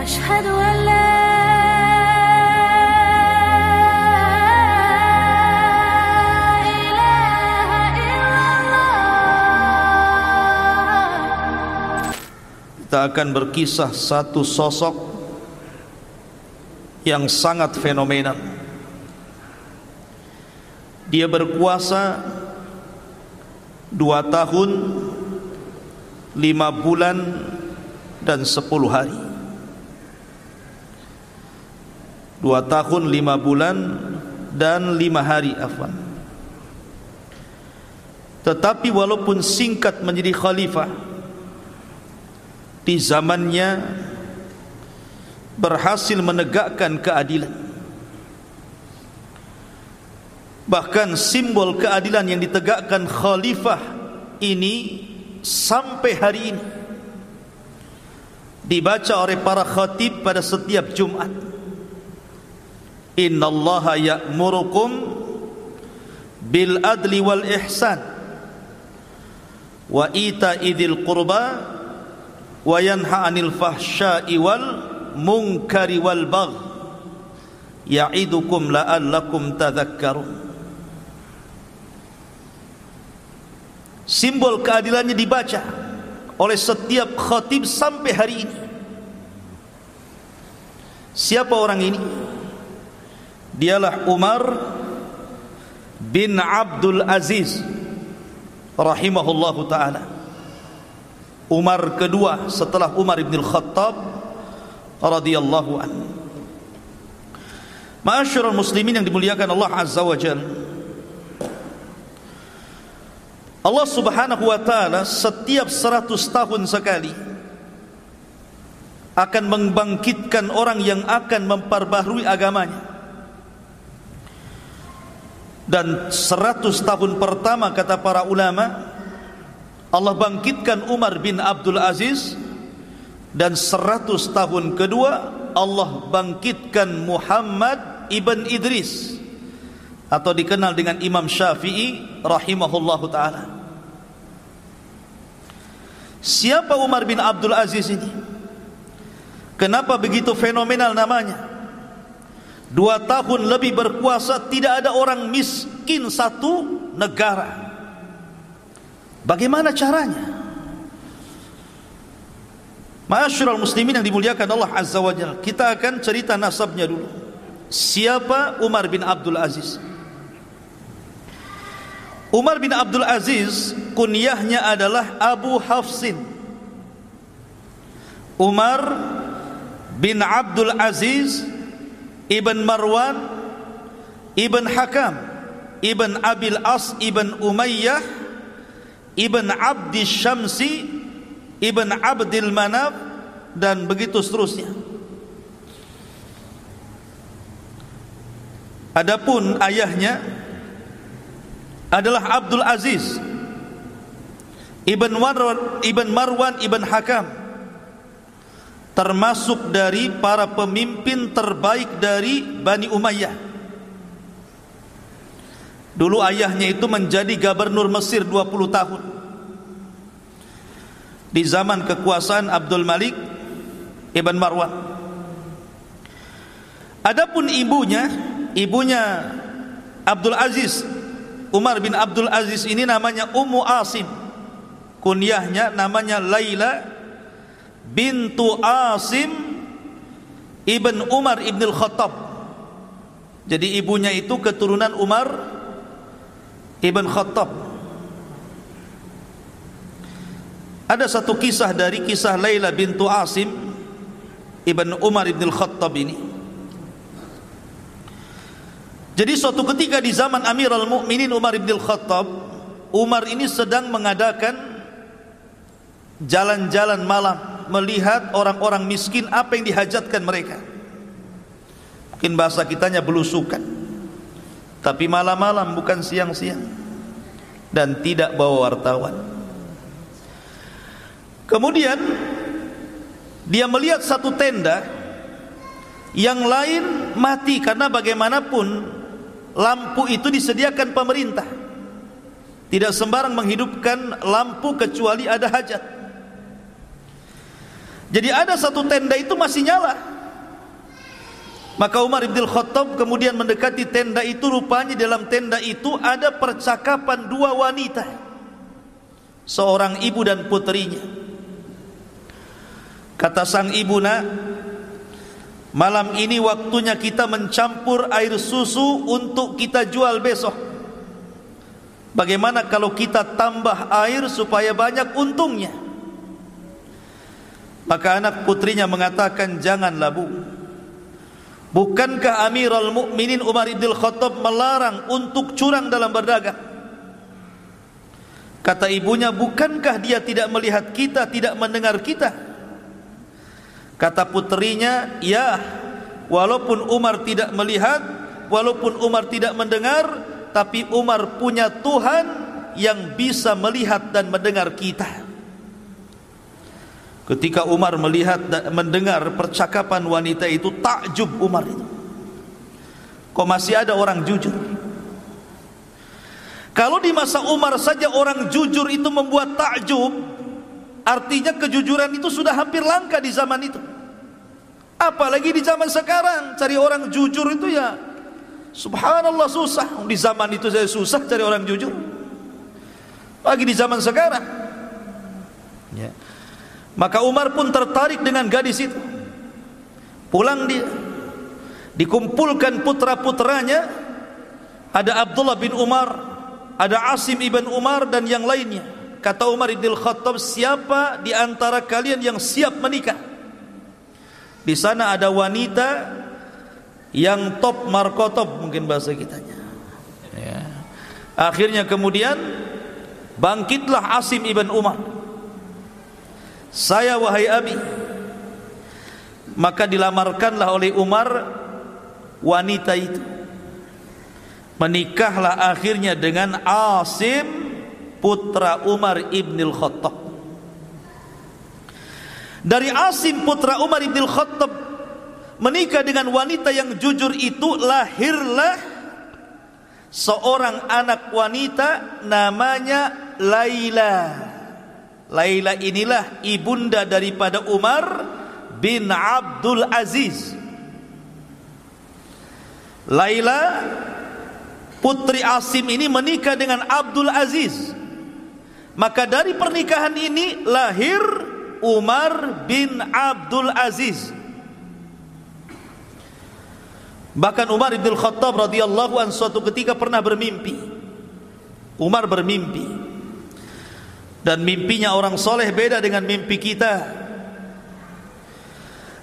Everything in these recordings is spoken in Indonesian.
أشهد أن لا Kita akan berkisah satu sosok yang sangat fenomenal. Dia berkuasa 2 tahun 5 bulan dan 10 hari. 2 tahun 5 bulan dan 5 hari afwan. Tetapi walaupun singkat menjadi khalifah, di zamannya berhasil menegakkan keadilan. Bahkan simbol keadilan yang ditegakkan khalifah ini sampai hari ini dibaca oleh para khatib pada setiap Jumat. Innallaha ya'murukum bil adli wal ihsan wa ita'i dzil qurba wa yanha 'anil fahsya'i wal munkari wal baghi ya'idukum la'allakum tadhakkarun. Simbol keadilannya dibaca oleh setiap khatib sampai hari ini. Siapa orang ini? Dialah Umar bin Abdul Aziz rahimahullahu ta'ala. Umar kedua setelah Umar ibn al-Khattab radhiyallahu anhu. Ma'asyiral muslimin yang dimuliakan Allah azza wa jalla, Allah subhanahu wa ta'ala setiap 100 tahun sekali akan membangkitkan orang yang akan memperbaharui agamanya. Dan 100 tahun pertama kata para ulama, Allah bangkitkan Umar bin Abdul Aziz, dan 100 tahun kedua Allah bangkitkan Muhammad ibn Idris atau dikenal dengan Imam Syafi'i rahimahullahu ta'ala. Siapa Umar bin Abdul Aziz ini? Kenapa begitu fenomenal namanya? 2 tahun lebih berkuasa, tidak ada orang miskin satu negara. Bagaimana caranya? Ma'asyiral muslimin yang dimuliakan Allah azza wa jalla, kita akan cerita nasabnya dulu. Siapa Umar bin Abdul Aziz? Umar bin Abdul Aziz kunyahnya adalah Abu Hafsin. Umar bin Abdul Aziz ibn Marwan ibn Hakam ibn Abil As ibn Umayyah Ibn Abdi Syamsi Ibn Abdil Manaf, dan begitu seterusnya. Adapun ayahnya adalah Abdul Aziz Ibn Marwan Ibn Hakam, termasuk dari para pemimpin terbaik dari Bani Umayyah. Dulu ayahnya itu menjadi gubernur Mesir 20 tahun di zaman kekuasaan Abdul Malik Ibn Marwan. Adapun ibunya Abdul Aziz, Umar bin Abdul Aziz ini namanya Ummu Asim. Kunyahnya namanya Laila bintu Asim Ibn Umar Ibn al-Khattab. Jadi ibunya itu keturunan Umar Ibn Khattab. Ada satu kisah dari kisah Laila bintu Asim Ibn Umar Ibn Khattab ini. Jadi suatu ketika di zaman Amirul Mukminin Umar Ibn Khattab, Umar ini sedang mengadakan jalan-jalan malam, melihat orang-orang miskin apa yang dihajatkan mereka. Mungkin bahasa kitanya belusukan, tapi malam-malam bukan siang-siang, dan tidak bawa wartawan. Kemudian dia melihat satu tenda yang lain mati, karena bagaimanapun lampu itu disediakan pemerintah. Tidak sembarang menghidupkan lampu kecuali ada hajat. Jadi ada satu tenda itu masih nyala. Maka Umar bin Khattab kemudian mendekati tenda itu. Rupanya dalam tenda itu ada percakapan dua wanita, seorang ibu dan putrinya. Kata sang ibu, "Nak, malam ini waktunya kita mencampur air susu untuk kita jual besok. Bagaimana kalau kita tambah air supaya banyak untungnya?" Maka anak putrinya mengatakan, "Janganlah, Bu. Bukankah Amirul Mukminin Umar bin Khattab melarang untuk curang dalam berdagang?" Kata ibunya, "Bukankah dia tidak melihat kita, tidak mendengar kita?" Kata putrinya, "Ya, walaupun Umar tidak melihat, walaupun Umar tidak mendengar, tapi Umar punya Tuhan yang bisa melihat dan mendengar kita." Ketika Umar melihat dan mendengar percakapan wanita itu, takjub Umar itu. Kok masih ada orang jujur? Kalau di masa Umar saja orang jujur itu membuat takjub, artinya kejujuran itu sudah hampir langka di zaman itu. Apalagi di zaman sekarang, cari orang jujur itu ya subhanallah susah. Di zaman itu saya susah cari orang jujur, lagi di zaman sekarang ya. Maka Umar pun tertarik dengan gadis itu. Pulang dia, dikumpulkan putra-putranya. Ada Abdullah bin Umar, ada Asim ibn Umar dan yang lainnya. Kata Umar bin Khattab, "Siapa di antara kalian yang siap menikah?" Di sana ada wanita yang top markotop, mungkin bahasa kitanya ya. Akhirnya kemudian bangkitlah Asim ibn Umar, "Saya wahai abi." Maka dilamarkanlah oleh Umar wanita itu. Menikahlah akhirnya dengan Asim putra Umar ibn Khattab. Dari Asim putra Umar ibn Khattab menikah dengan wanita yang jujur itu, lahirlah seorang anak wanita namanya Laila. Laila inilah ibunda daripada Umar bin Abdul Aziz. Laila putri Asim ini menikah dengan Abdul Aziz. Maka dari pernikahan ini lahir Umar bin Abdul Aziz. Bahkan Umar bin Khattab radhiyallahu anhu suatu ketika pernah bermimpi. Umar bermimpi, dan mimpinya orang soleh beda dengan mimpi kita.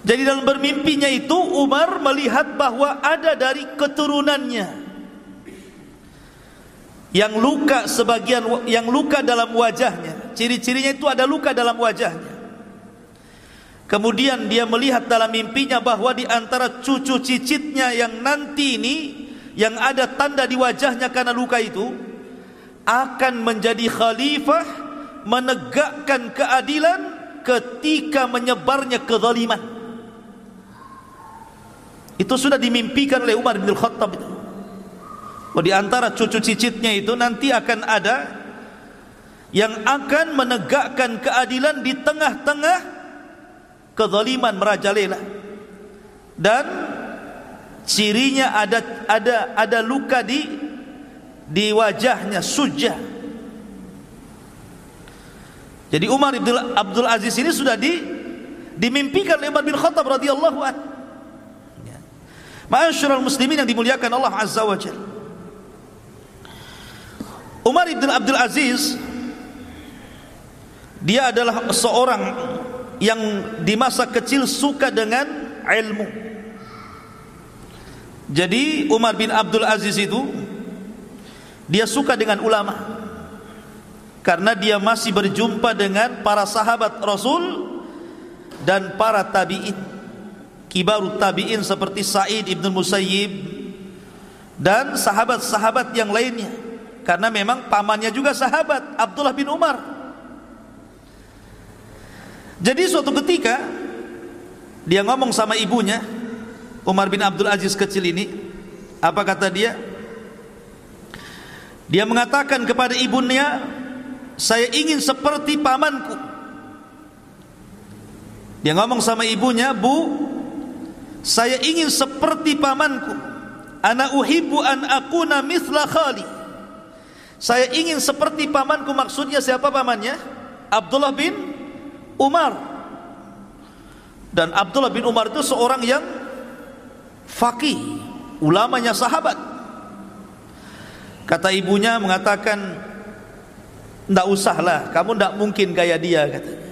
Jadi dalam bermimpinya itu Umar melihat bahwa ada dari keturunannya yang luka, sebagian yang luka dalam wajahnya. Ciri-cirinya itu ada luka dalam wajahnya. Kemudian dia melihat dalam mimpinya bahwa di antara cucu cicitnya yang nanti ini, yang ada tanda di wajahnya karena luka itu, akan menjadi khalifah, menegakkan keadilan ketika menyebarnya kezaliman. Itu sudah dimimpikan oleh Umar bin Khattab itu. Oh, di antara cucu cicitnya itu nanti akan ada yang akan menegakkan keadilan di tengah-tengah kezaliman merajalela. Dan cirinya ada luka di wajahnya, sujah. Jadi Umar bin Abdul Aziz ini sudah dimimpikan oleh Umar bin Khattab radhiyallahu anhu. Ma'asyiral muslimin yang dimuliakan Allah Azza wa Jalla. Umar bin Abdul Aziz, dia adalah seorang yang di masa kecil suka dengan ilmu. Jadi Umar bin Abdul Aziz itu dia suka dengan ulama, karena dia masih berjumpa dengan para sahabat Rasul dan para tabi'in, kibarut tabi'in seperti Sa'id ibn Musayyib dan sahabat-sahabat yang lainnya, karena memang pamannya juga sahabat, Abdullah bin Umar. Jadi suatu ketika dia ngomong sama ibunya, Umar bin Abdul Aziz kecil ini, apa kata dia? Dia mengatakan kepada ibunya, "Saya ingin seperti pamanku." Dia ngomong sama ibunya, "Bu, saya ingin seperti pamanku. Ana uhibbu an akuna mithla khali." Saya ingin seperti pamanku. Maksudnya siapa pamannya? Abdullah bin Umar. Dan Abdullah bin Umar itu seorang yang faqih, ulamanya sahabat. Kata ibunya mengatakan, "Ndak usahlah, kamu ndak mungkin kayak dia," katanya.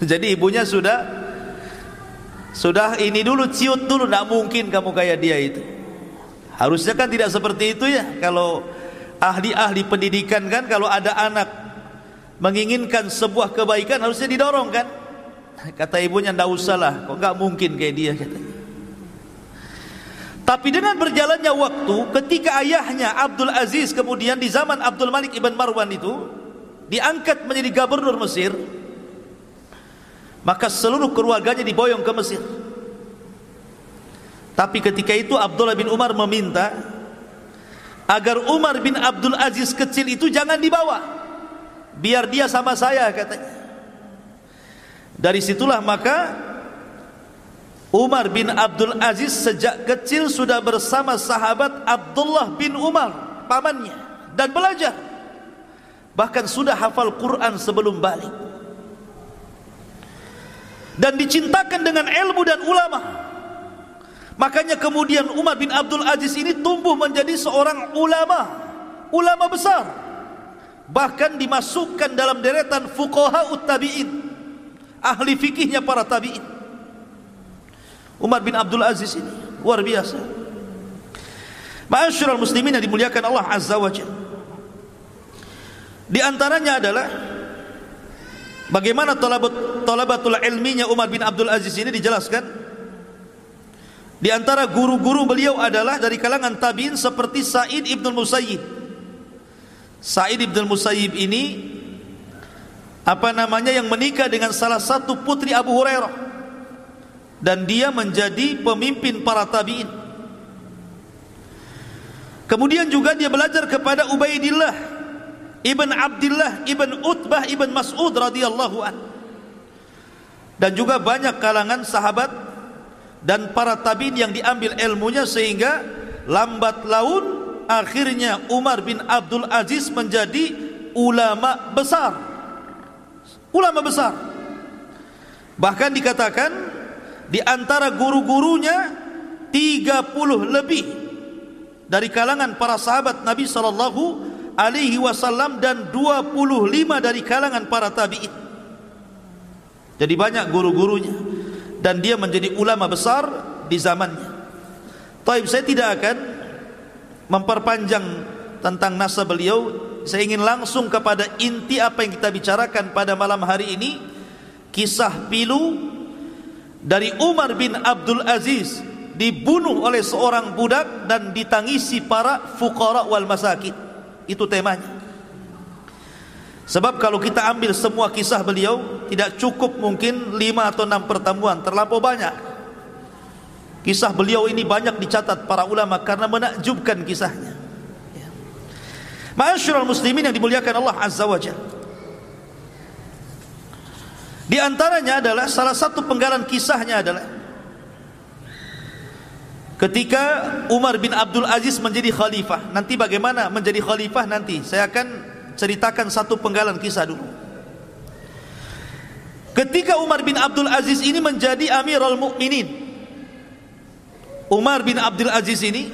Jadi ibunya sudah ini dulu, ciut dulu, ndak mungkin kamu kayak dia itu. Harusnya kan tidak seperti itu ya. Kalau ahli-ahli pendidikan kan, kalau ada anak menginginkan sebuah kebaikan harusnya didorong kan. Kata ibunya, "Ndak usahlah, kok nggak mungkin kayak dia," katanya. Tapi dengan berjalannya waktu, ketika ayahnya Abdul Aziz kemudian di zaman Abdul Malik ibn Marwan itu diangkat menjadi gubernur Mesir, maka seluruh keluarganya diboyong ke Mesir. Tapi ketika itu Abdullah bin Umar meminta agar Umar bin Abdul Aziz kecil itu jangan dibawa, biar dia sama saya, katanya. Dari situlah maka Umar bin Abdul Aziz sejak kecil sudah bersama sahabat Abdullah bin Umar, pamannya, dan belajar. Bahkan sudah hafal Quran sebelum balik. Dan dicintakan dengan ilmu dan ulama. Makanya kemudian Umar bin Abdul Aziz ini tumbuh menjadi seorang ulama besar. Bahkan dimasukkan dalam deretan fuqaha tabi'in, ahli fikihnya para tabi'in. Umar bin Abdul Aziz ini luar biasa. Ma'asyiral muslimin yang dimuliakan Allah Azza wa Jalla. Di antaranya adalah bagaimana talabatul ilminya Umar bin Abdul Aziz ini dijelaskan. Di antara guru-guru beliau adalah dari kalangan tabi'in seperti Sa'id ibn Musayyib. Sa'id ibn Musayyib ini yang menikah dengan salah satu putri Abu Hurairah, dan dia menjadi pemimpin para tabi'in. Kemudian juga dia belajar kepada Ubaidillah ibn Abdillah ibn Utbah ibn Mas'ud radhiyallahu an. Dan juga banyak kalangan sahabat dan para tabi'in yang diambil ilmunya, sehingga lambat laun akhirnya Umar bin Abdul Aziz menjadi ulama besar. Bahkan dikatakan di antara guru-gurunya 30 lebih dari kalangan para sahabat Nabi sallallahu alaihi wasallam dan 25 dari kalangan para tabi'in. Jadi banyak guru-gurunya, dan dia menjadi ulama besar di zamannya. Taib, saya tidak akan memperpanjang tentang nasab beliau. Saya ingin langsung kepada inti apa yang kita bicarakan pada malam hari ini. Kisah pilu dari Umar bin Abdul Aziz dibunuh oleh seorang budak dan ditangisi para fuqara wal masakin. Itu temanya. Sebab kalau kita ambil semua kisah beliau, tidak cukup mungkin 5 atau 6 pertemuan, terlampau banyak. Kisah beliau ini banyak dicatat para ulama karena menakjubkan kisahnya. Ma'asyiral muslimin yang dimuliakan Allah Azza wa Jalla. Di antaranya adalah salah satu penggalan kisahnya adalah ketika Umar bin Abdul Aziz menjadi khalifah. Nanti bagaimana menjadi khalifah nanti saya akan ceritakan satu penggalan kisah dulu. Ketika Umar bin Abdul Aziz ini menjadi Amirul Mukminin, Umar bin Abdul Aziz ini,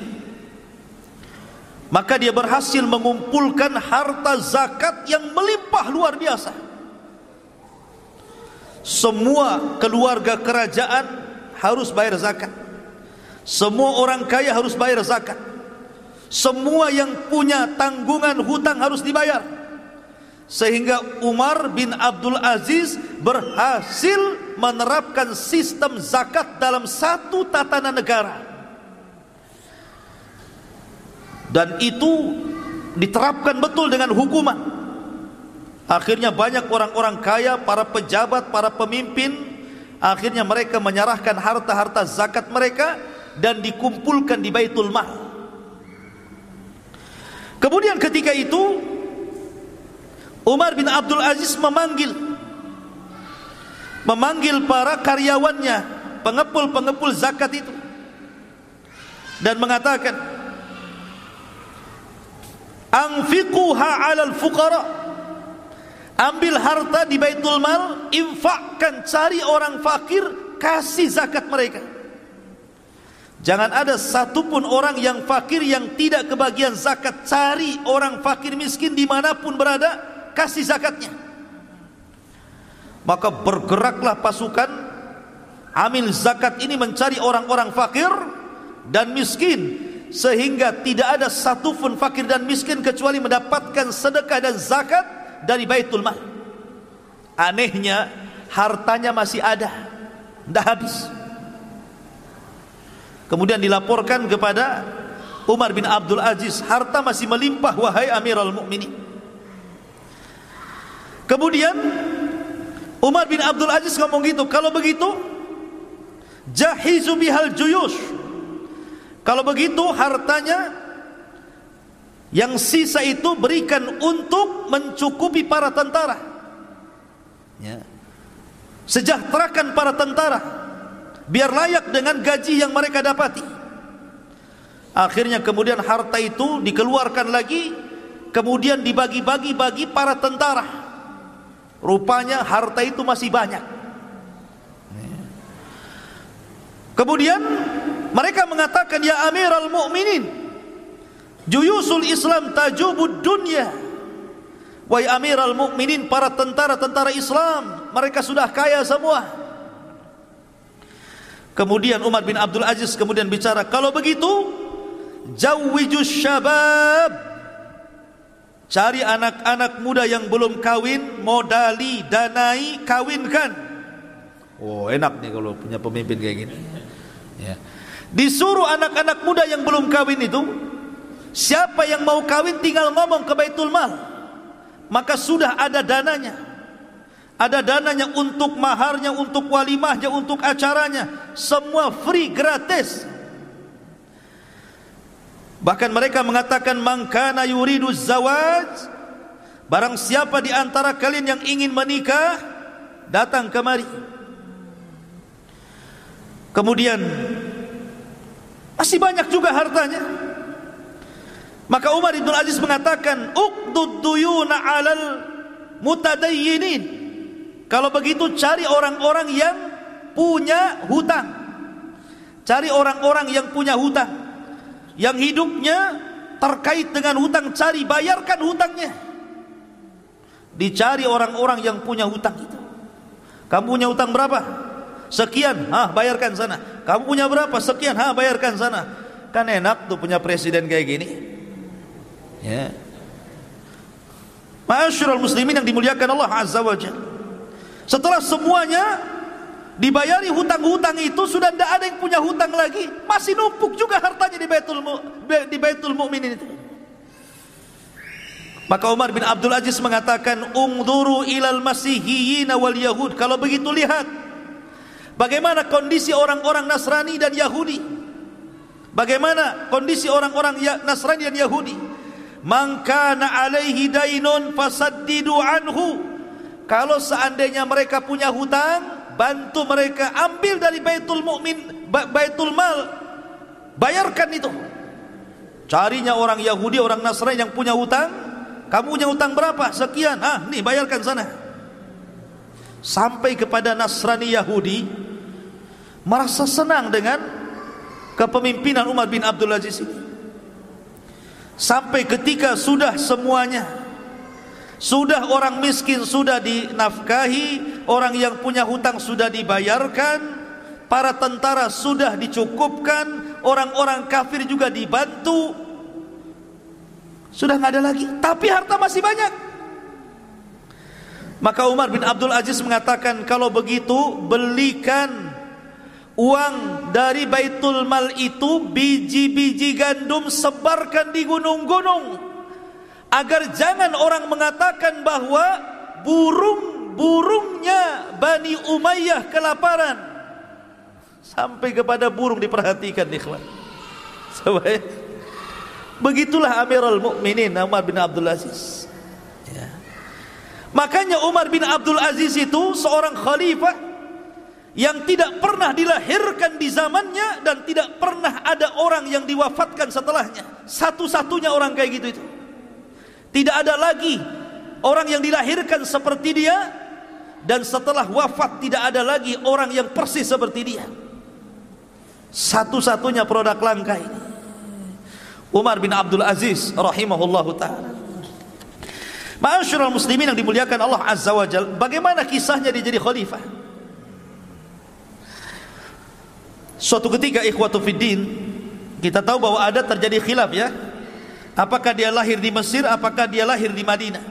maka dia berhasil mengumpulkan harta zakat yang melimpah luar biasa. Semua keluarga kerajaan harus bayar zakat. Semua orang kaya harus bayar zakat. Semua yang punya tanggungan hutang harus dibayar. Sehingga Umar bin Abdul Aziz berhasil menerapkan sistem zakat dalam satu tatanan negara. Dan itu diterapkan betul dengan hukuman. Akhirnya banyak orang-orang kaya, para pejabat, para pemimpin, akhirnya mereka menyerahkan harta-harta zakat mereka dan dikumpulkan di Baitul Mal. Kemudian ketika itu Umar bin Abdul Aziz memanggil memanggil para karyawannya, pengepul-pengepul zakat itu, dan mengatakan, anfiquha 'alal fuqara, ambil harta di Baitul Mal, infakkan, cari orang fakir, kasih zakat mereka. Jangan ada satupun orang yang fakir yang tidak kebagian zakat. Cari orang fakir miskin dimanapun berada, kasih zakatnya. Maka bergeraklah pasukan amil zakat ini mencari orang-orang fakir dan miskin, sehingga tidak ada satupun fakir dan miskin kecuali mendapatkan sedekah dan zakat dari Baitul Mal. Anehnya hartanya masih ada, tidak habis. Kemudian dilaporkan kepada Umar bin Abdul Aziz, harta masih melimpah wahai Amirul Mukminin. Kemudian Umar bin Abdul Aziz ngomong gitu, kalau begitu jahizu bihal juyush, kalau begitu hartanya yang sisa itu berikan untuk mencukupi para tentara, ya. Sejahterakan para tentara biar layak dengan gaji yang mereka dapati. Akhirnya kemudian harta itu dikeluarkan lagi, kemudian dibagi-bagi bagi para tentara. Rupanya harta itu masih banyak. Kemudian mereka mengatakan, ya Amirul Mukminin, juyusul Islam tajubud dunya. Wahai Amirul Mukminin, para tentara-tentara Islam mereka sudah kaya semua. Kemudian Umar bin Abdul Aziz kemudian bicara, kalau begitu jawwijus syabab, cari anak-anak muda yang belum kawin, modali, danai, kawinkan. Oh, enak nih kalau punya pemimpin kayak gini, ya. Disuruh anak-anak muda yang belum kawin itu, siapa yang mau kawin tinggal ngomong ke Baitul Mal, maka sudah ada dananya. Ada dananya untuk maharnya, untuk walimahnya, untuk acaranya, semua free, gratis. Bahkan mereka mengatakan, man kana yuridu zawaj, barang siapa di antara kalian yang ingin menikah, datang kemari. Kemudian masih banyak juga hartanya. Maka Umar bin Aziz mengatakan, uqdud duyuna 'alal mutadayyinin. Kalau begitu cari orang-orang yang punya hutang. Cari orang-orang yang punya hutang, yang hidupnya terkait dengan hutang, cari, bayarkan hutangnya. Dicari orang-orang yang punya hutang itu. Kamu punya hutang berapa? Sekian, bayarkan sana. Kamu punya berapa? Sekian, bayarkan sana. Kan enak tuh punya presiden kayak gini, ya. Ma'asyiral muslimin yang dimuliakan Allah Azza wa Jalla, setelah semuanya dibayari hutang-hutang itu, sudah tidak ada yang punya hutang lagi, masih numpuk juga hartanya di Baitul Mukminin itu. Maka Umar bin Abdul Aziz mengatakan, ungduru ilal masihiyyin wal yahud. Kalau begitu lihat bagaimana kondisi orang-orang Nasrani dan Yahudi. Bagaimana kondisi orang-orang Nasrani dan Yahudi. Man kana alaihi dainun fasaddidu anhu. Kalau seandainya mereka punya hutang, bantu mereka, ambil dari Baitul Mal, bayarkan itu. Carinya orang Yahudi, orang Nasrani yang punya hutang. Kamu punya hutang berapa? Sekian. Nih bayarkan sana. Sampai kepada Nasrani Yahudi merasa senang dengan kepemimpinan Umar bin Abdul Aziz ini. Sampai ketika sudah semuanya, sudah orang miskin sudah dinafkahi, orang yang punya hutang sudah dibayarkan, para tentara sudah dicukupkan, orang-orang kafir juga dibantu, sudah nggak ada lagi, tapi harta masih banyak. Maka Umar bin Abdul Aziz mengatakan, kalau begitu belikan uang dari Baitul Mal itu, biji-biji gandum, sebarkan di gunung-gunung, agar jangan orang mengatakan bahwa burung-burungnya Bani Umayyah kelaparan. Sampai kepada burung diperhatikan, ikhwan. Begitulah Amirul Mukminin Umar bin Abdul Aziz, ya. Makanya Umar bin Abdul Aziz itu seorang khalifah yang tidak pernah dilahirkan di zamannya dan tidak pernah ada orang yang diwafatkan setelahnya. Satu-satunya orang kayak gitu itu. Tidak ada lagi orang yang dilahirkan seperti dia, dan setelah wafat tidak ada lagi orang yang persis seperti dia. Satu-satunya produk langka ini, Umar bin Abdul Aziz rahimahullahu ta'ala. Ma'asyiral muslimin yang dimuliakan Allah Azza wa Jalla, bagaimana kisahnya dia jadi khalifah? Suatu ketika ikhwatu fiddin, kita tahu bahwa ada terjadi khilaf ya, apakah dia lahir di Mesir, apakah dia lahir di Madinah.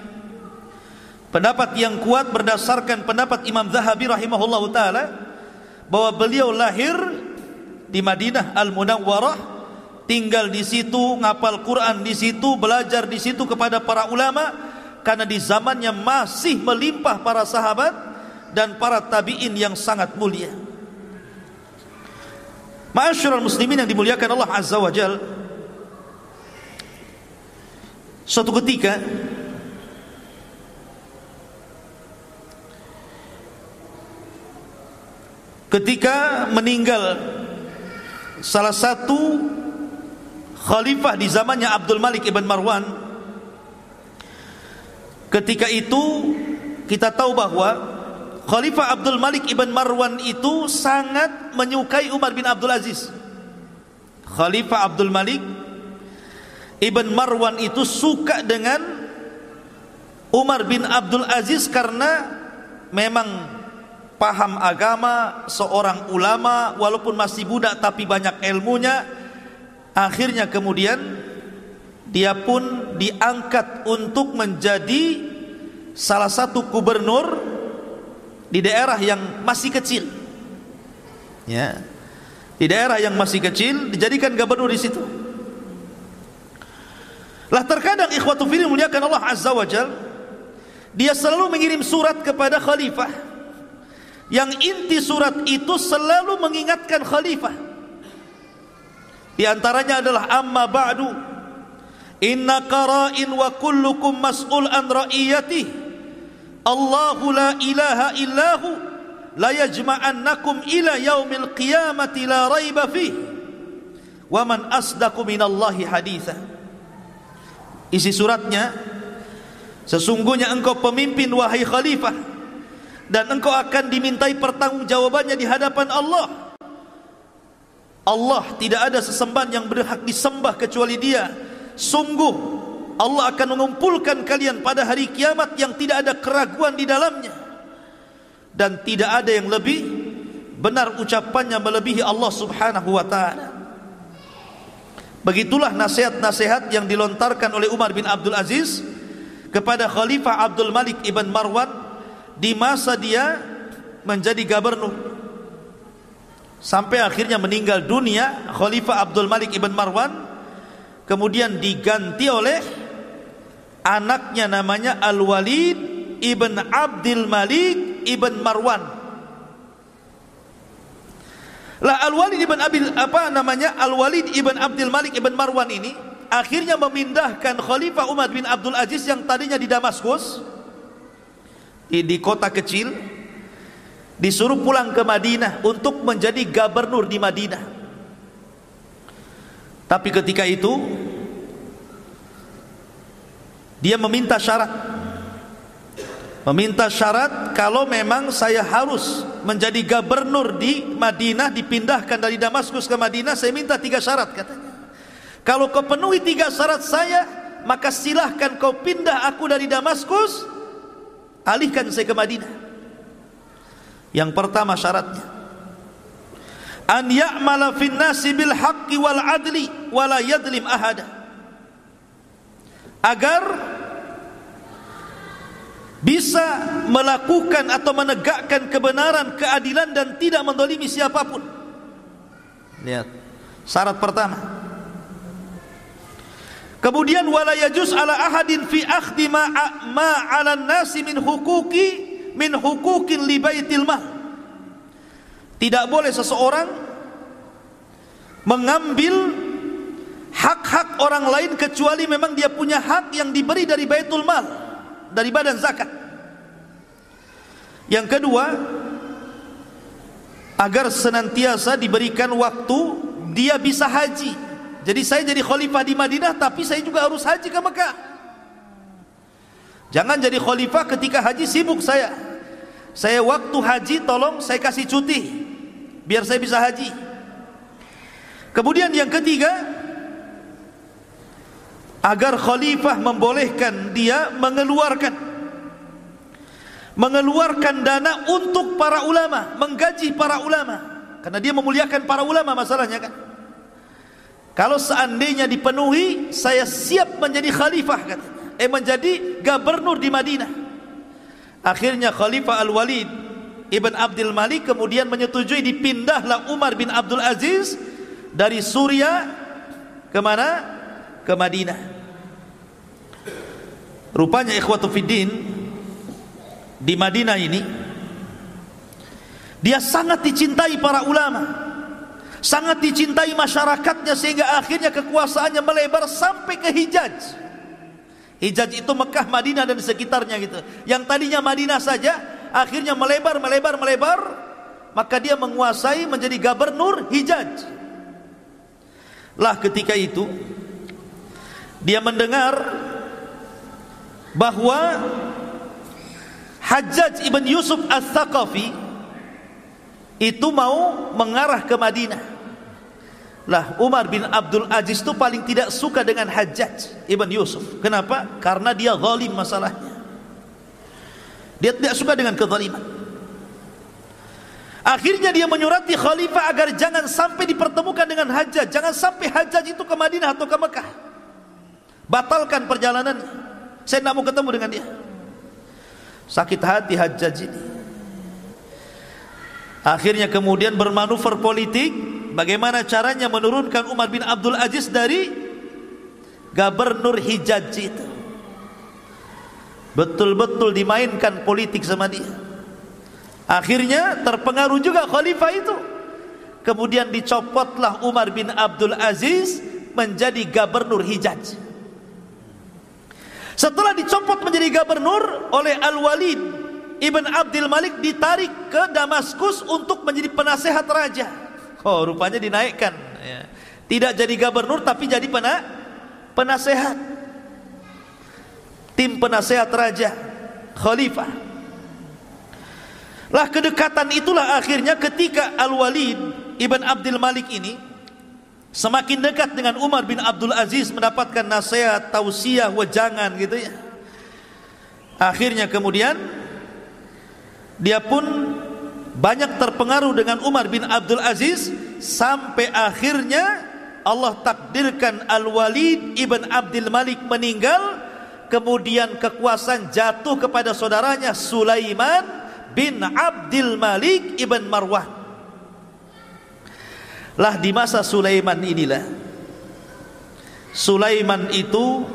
Pendapat yang kuat berdasarkan pendapat Imam Zahabi rahimahullahu ta'ala, bahwa beliau lahir di Madinah Al-Munawwarah, tinggal di situ, ngapal Quran di situ, belajar di situ kepada para ulama, karena di zamannya masih melimpah para sahabat dan para tabi'in yang sangat mulia. Ma'asyiral muslimin yang dimuliakan Allah Azza wa Jalla, suatu ketika meninggal salah satu khalifah di zamannya Abdul Malik ibn Marwan, ketika itu kita tahu bahwa Khalifah Abdul Malik ibn Marwan itu sangat menyukai Umar bin Abdul Aziz. Khalifah Abdul Malik ibn Marwan itu suka dengan Umar bin Abdul Aziz karena memang paham agama, seorang ulama, walaupun masih budak tapi banyak ilmunya. Akhirnya kemudian dia pun diangkat untuk menjadi salah satu gubernur di daerah yang masih kecil, ya, di daerah yang masih kecil dijadikan gubernur di situ. Lah terkadang ikhwatu fillah muliakan Allah Azza wa Jalla, dia selalu mengirim surat kepada khalifah, yang inti surat itu selalu mengingatkan khalifah. Di antaranya adalah amma ba'du inna qara'in wa kullukum mas'ul an ra'iyatihi Allahu la ilaha illahu la yajma'annakum ila yaumil qiyamati la raiba fihi wa man asdaqu minallahi haditha. Isi suratnya, sesungguhnya engkau pemimpin wahai khalifah, dan engkau akan dimintai pertanggungjawabannya di hadapan Allah. Allah tidak ada sesembahan yang berhak disembah kecuali Dia. Sungguh Allah akan mengumpulkan kalian pada hari kiamat yang tidak ada keraguan di dalamnya, dan tidak ada yang lebih benar ucapannya melebihi Allah subhanahu wa ta'ala. Begitulah nasihat-nasihat yang dilontarkan oleh Umar bin Abdul Aziz kepada Khalifah Abdul Malik ibn Marwan di masa dia menjadi gubernur, sampai akhirnya meninggal dunia Khalifah Abdul Malik ibn Marwan, kemudian diganti oleh anaknya namanya Al-Walid ibn Abdul Malik ibn Marwan. Lah Al-Walid ibn Al-Walid ibn Abdul Malik ibn Marwan ini akhirnya memindahkan Khalifah Umar bin Abdul Aziz yang tadinya di Damaskus, di kota kecil, disuruh pulang ke Madinah untuk menjadi gubernur di Madinah. Tapi ketika itu dia meminta syarat, kalau memang saya harus menjadi gubernur di Madinah, dipindahkan dari Damaskus ke Madinah, saya minta 3 syarat katanya. Kalau kau penuhi 3 syarat saya, maka silahkan kau pindah aku dari Damaskus, alihkan saya ke Madinah. Yang pertama syaratnya, an ya'mala fin nasi bil haqqi wal adli wa la yadlim ahada, agar bisa melakukan atau menegakkan kebenaran, keadilan, dan tidak mendolimi siapapun. Lihat, syarat pertama. Kemudian wala yajuz ala ahadin fi akhdhi ma 'ala an-nasi min huquqin li baitil mal. Tidak boleh seseorang mengambil hak-hak orang lain kecuali memang dia punya hak yang diberi dari baitul mal, dari badan zakat. Yang kedua, agar senantiasa diberikan waktu dia bisa haji. Jadi saya jadi khalifah di Madinah, tapi saya juga harus haji ke Mekah. Jangan jadi khalifah ketika haji sibuk saya. Saya waktu haji tolong saya kasih cuti biar saya bisa haji. Kemudian yang ketiga, agar khalifah membolehkan dia mengeluarkan dana untuk para ulama, menggaji para ulama, karena dia memuliakan para ulama masalahnya kan. Kalau seandainya dipenuhi, saya siap menjadi khalifah katanya, menjadi gubernur di Madinah. Akhirnya Khalifah Al-Walid Ibn Abdul Malik kemudian menyetujui, dipindahlah Umar bin Abdul Aziz dari Suriah ke mana? Ke Madinah. Rupanya ikhwatu fiddin, di Madinah ini dia sangat dicintai para ulama, sangat dicintai masyarakatnya, sehingga akhirnya kekuasaannya melebar sampai ke Hijaz. Hijaz itu Mekah, Madinah dan sekitarnya gitu. Yang tadinya Madinah saja akhirnya melebar. Maka dia menguasai, menjadi gubernur Hijaz. Lah ketika itu dia mendengar bahwa Hajjaj ibn Yusuf Al-Thaqafi itu mau mengarah ke Madinah. Lah Umar bin Abdul Aziz itu paling tidak suka dengan Hajjaj ibn Yusuf. Kenapa? Karena dia zalim masalahnya. Dia tidak suka dengan kezaliman. Akhirnya dia menyurati khalifah agar jangan sampai dipertemukan dengan Hajjaj, jangan sampai Hajjaj itu ke Madinah atau ke Mekah. Batalkan perjalanan. Saya tidak mau ketemu dengan dia. Sakit hati Hajjaj ini. Akhirnya kemudian bermanuver politik, bagaimana caranya menurunkan Umar bin Abdul Aziz dari gubernur Hijaz itu. Betul-betul dimainkan politik sama dia. Akhirnya terpengaruh juga khalifah itu. Kemudian dicopotlah Umar bin Abdul Aziz menjadi gubernur Hijaz. Setelah dicopot menjadi gubernur oleh Al-Walid Ibn Abdul Malik, ditarik ke Damaskus untuk menjadi penasehat raja. Oh, rupanya dinaikkan ya. Tidak jadi gubernur tapi jadi penasehat. Tim penasehat raja, khalifah. Lah kedekatan itulah akhirnya ketika Al-Walid Ibn Abdul Malik ini semakin dekat dengan Umar bin Abdul Aziz, mendapatkan nasihat, tausiah, wejangan gitu ya. Akhirnya kemudian dia pun banyak terpengaruh dengan Umar bin Abdul Aziz, sampai akhirnya Allah takdirkan Al-Walid Ibn Abdul Malik meninggal. Kemudian kekuasaan jatuh kepada saudaranya Sulaiman bin Abdul Malik Ibn Marwan. Lah di masa Sulaiman inilah, Sulaiman itu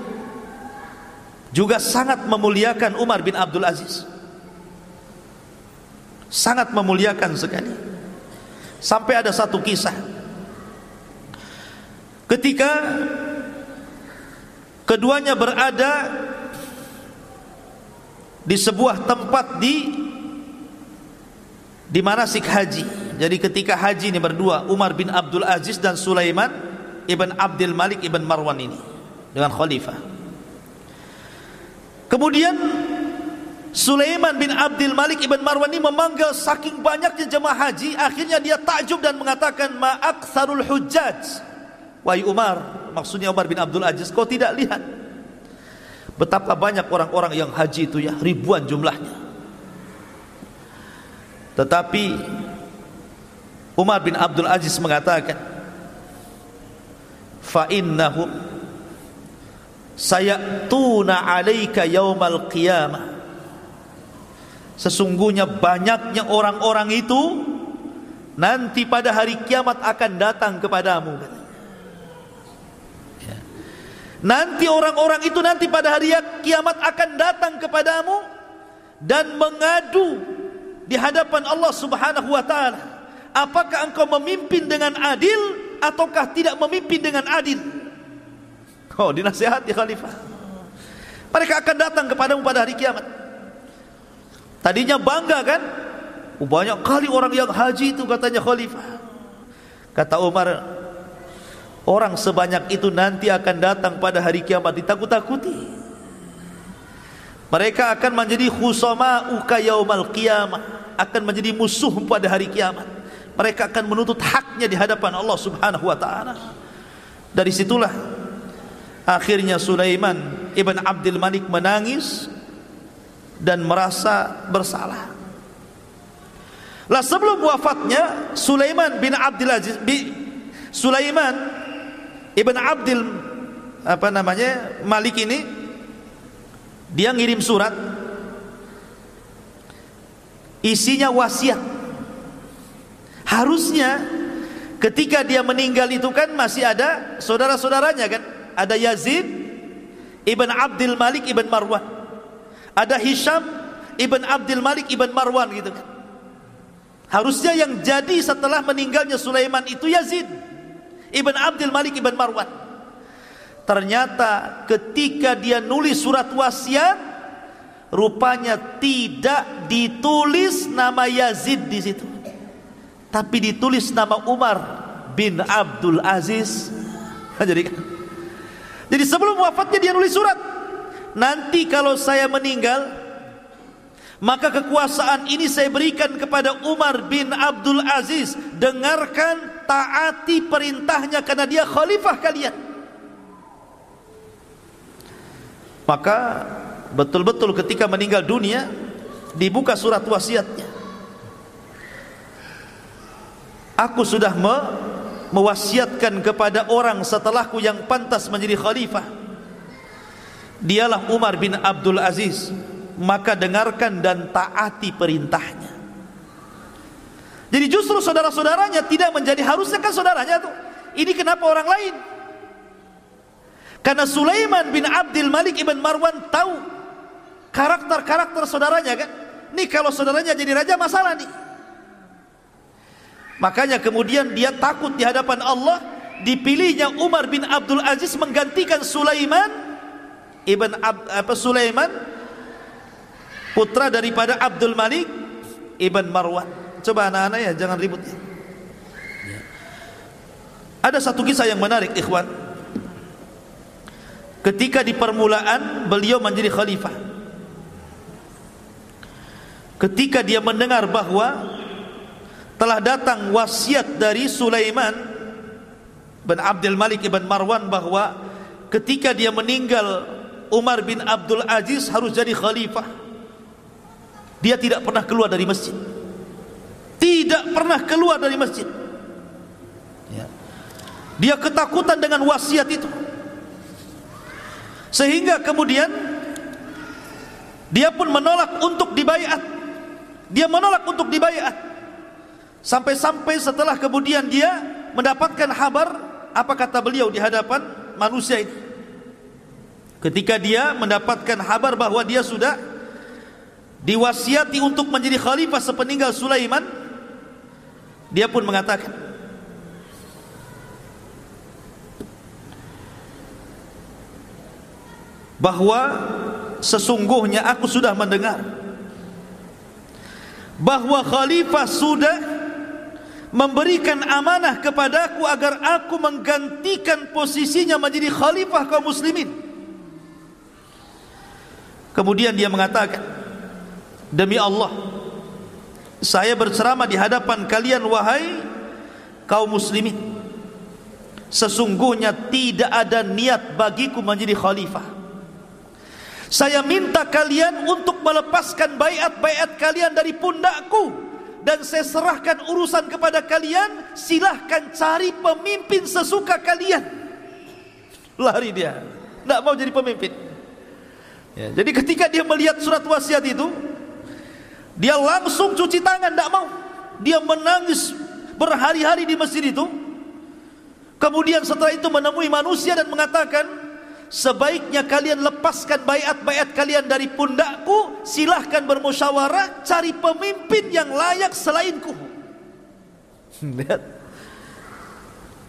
juga sangat memuliakan Umar bin Abdul Aziz, sangat memuliakan sekali. Sampai ada satu kisah ketika keduanya berada di sebuah tempat di manasik haji. Jadi ketika haji ini berdua, Umar bin Abdul Aziz dan Sulaiman Ibn Abdul Malik Ibn Marwan ini dengan khalifah. Kemudian Sulaiman bin Abdul Malik Ibn Marwan ini memanggil saking banyaknya jemaah haji. Akhirnya dia takjub dan mengatakan, ma aktsarul hujjaj. Wahai Umar, maksudnya Umar bin Abdul Aziz, kau tidak lihat betapa banyak orang-orang yang haji itu ya, ribuan jumlahnya. Tetapi Umar bin Abdul Aziz mengatakan, fa innahum sayatuna alaika yaumal qiyamah. Sesungguhnya banyaknya orang-orang itu nanti pada hari kiamat akan datang kepadamu. Nanti orang-orang itu nanti pada hari kiamat akan datang kepadamu dan mengadu di hadapan Allah Subhanahu wa taala. Apakah engkau memimpin dengan adil ataukah tidak memimpin dengan adil? Oh, dinasihati khalifah. Mereka akan datang kepadamu pada hari kiamat. Tadinya bangga kan Banyak kali orang yang haji itu katanya khalifah. Kata Umar, orang sebanyak itu nanti akan datang pada hari kiamat ditakut-takuti. Mereka akan menjadi khusama'uka yaumal qiyamah, akan menjadi musuh pada hari kiamat. Mereka akan menuntut haknya di hadapan Allah Subhanahu wa taala. Dari situlah akhirnya Sulaiman ibn Abdul Malik menangis dan merasa bersalah. Lah sebelum wafatnya Sulaiman bin Abdul Aziz, Sulaiman ibn Abdul Malik ini, dia ngirim surat, isinya wasiat. Harusnya ketika dia meninggal itu kan masih ada saudara-saudaranya kan, ada Yazid ibn Abdul Malik ibn Marwan, ada Hisham ibn Abdul Malik ibn Marwan gitu kan. Harusnya yang jadi setelah meninggalnya Sulaiman itu Yazid ibn Abdul Malik ibn Marwan. Ternyata ketika dia nulis surat wasiat, rupanya tidak ditulis nama Yazid di situ, tapi ditulis nama Umar bin Abdul Aziz. Jadi sebelum wafatnya dia nulis surat, nanti kalau saya meninggal, maka kekuasaan ini saya berikan kepada Umar bin Abdul Aziz. Dengarkan, taati perintahnya karena dia khalifah kalian. Maka betul-betul ketika meninggal dunia dibuka surat wasiatnya. Aku sudah mewasiatkan kepada orang setelahku yang pantas menjadi khalifah, dialah Umar bin Abdul Aziz, maka dengarkan dan taati perintahnya. Jadi justru saudara-saudaranya tidak menjadi, harusnya kan saudaranya tuh, ini kenapa orang lain? Karena Sulaiman bin Abdul Malik ibn Marwan tahu karakter-karakter saudaranya kan. Nih kalau saudaranya jadi raja masalah nih. Makanya kemudian dia takut di hadapan Allah, dipilihnya Umar bin Abdul Aziz menggantikan Sulaiman putra daripada Abdul Malik ibn Marwan. Coba anak-anak ya, jangan ribut ya. Ada satu kisah yang menarik ikhwan. Ketika di permulaan beliau menjadi khalifah, ketika dia mendengar bahwa telah datang wasiat dari Sulaiman bin Abdul Malik ibn Marwan bahwa ketika dia meninggal Umar bin Abdul Aziz harus jadi khalifah, dia tidak pernah keluar dari masjid. Tidak pernah keluar dari masjid ya. Dia ketakutan dengan wasiat itu, sehingga kemudian dia pun menolak untuk dibaiat. Dia menolak untuk dibaiat. Sampai-sampai setelah kemudian dia mendapatkan kabar, apa kata beliau di hadapan manusia ini? Ketika dia mendapatkan kabar bahwa dia sudah diwasiati untuk menjadi khalifah sepeninggal Sulaiman, dia pun mengatakan, bahwa sesungguhnya aku sudah mendengar bahwa khalifah sudah memberikan amanah kepadaku agar aku menggantikan posisinya menjadi khalifah kaum muslimin. Kemudian dia mengatakan, demi Allah, saya berceramah di hadapan kalian wahai kaum muslimin, sesungguhnya tidak ada niat bagiku menjadi khalifah. Saya minta kalian untuk melepaskan baiat-baiat kalian dari pundakku, dan saya serahkan urusan kepada kalian. Silahkan cari pemimpin sesuka kalian. Lari dia, tidak mau jadi pemimpin ya. Jadi ketika dia melihat surat wasiat itu, dia langsung cuci tangan, tidak mau. Dia menangis berhari-hari di masjid itu. Kemudian setelah itu menemui manusia dan mengatakan, sebaiknya kalian lepaskan baiat-baiat kalian dari pundakku, silahkan bermusyawarah, cari pemimpin yang layak selainku. Lihat,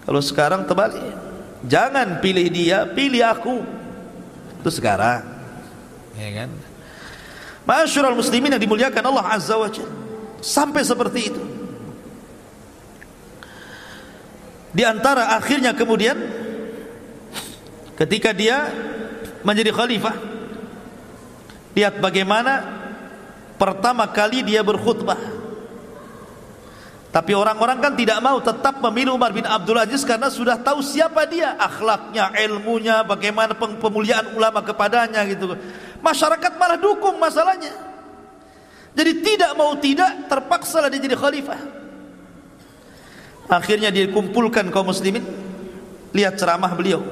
kalau sekarang terbalik, jangan pilih dia, pilih aku. Itu sekarang ya kan. Ma'asyiral muslimin yang dimuliakan Allah Azza wa Jalla, Sampai seperti itu. Di antara akhirnya kemudian ketika dia menjadi khalifah, lihat bagaimana pertama kali dia berkhutbah. Tapi orang-orang kan tidak mau, tetap memilih Umar bin Abdul Aziz karena sudah tahu siapa dia, akhlaknya, ilmunya, bagaimana pemuliaan ulama kepadanya gitu. Masyarakat malah dukung masalahnya. Jadi tidak mau tidak, terpaksalah dia jadi khalifah. Akhirnya dikumpulkan kaum muslimin. Lihat ceramah beliau.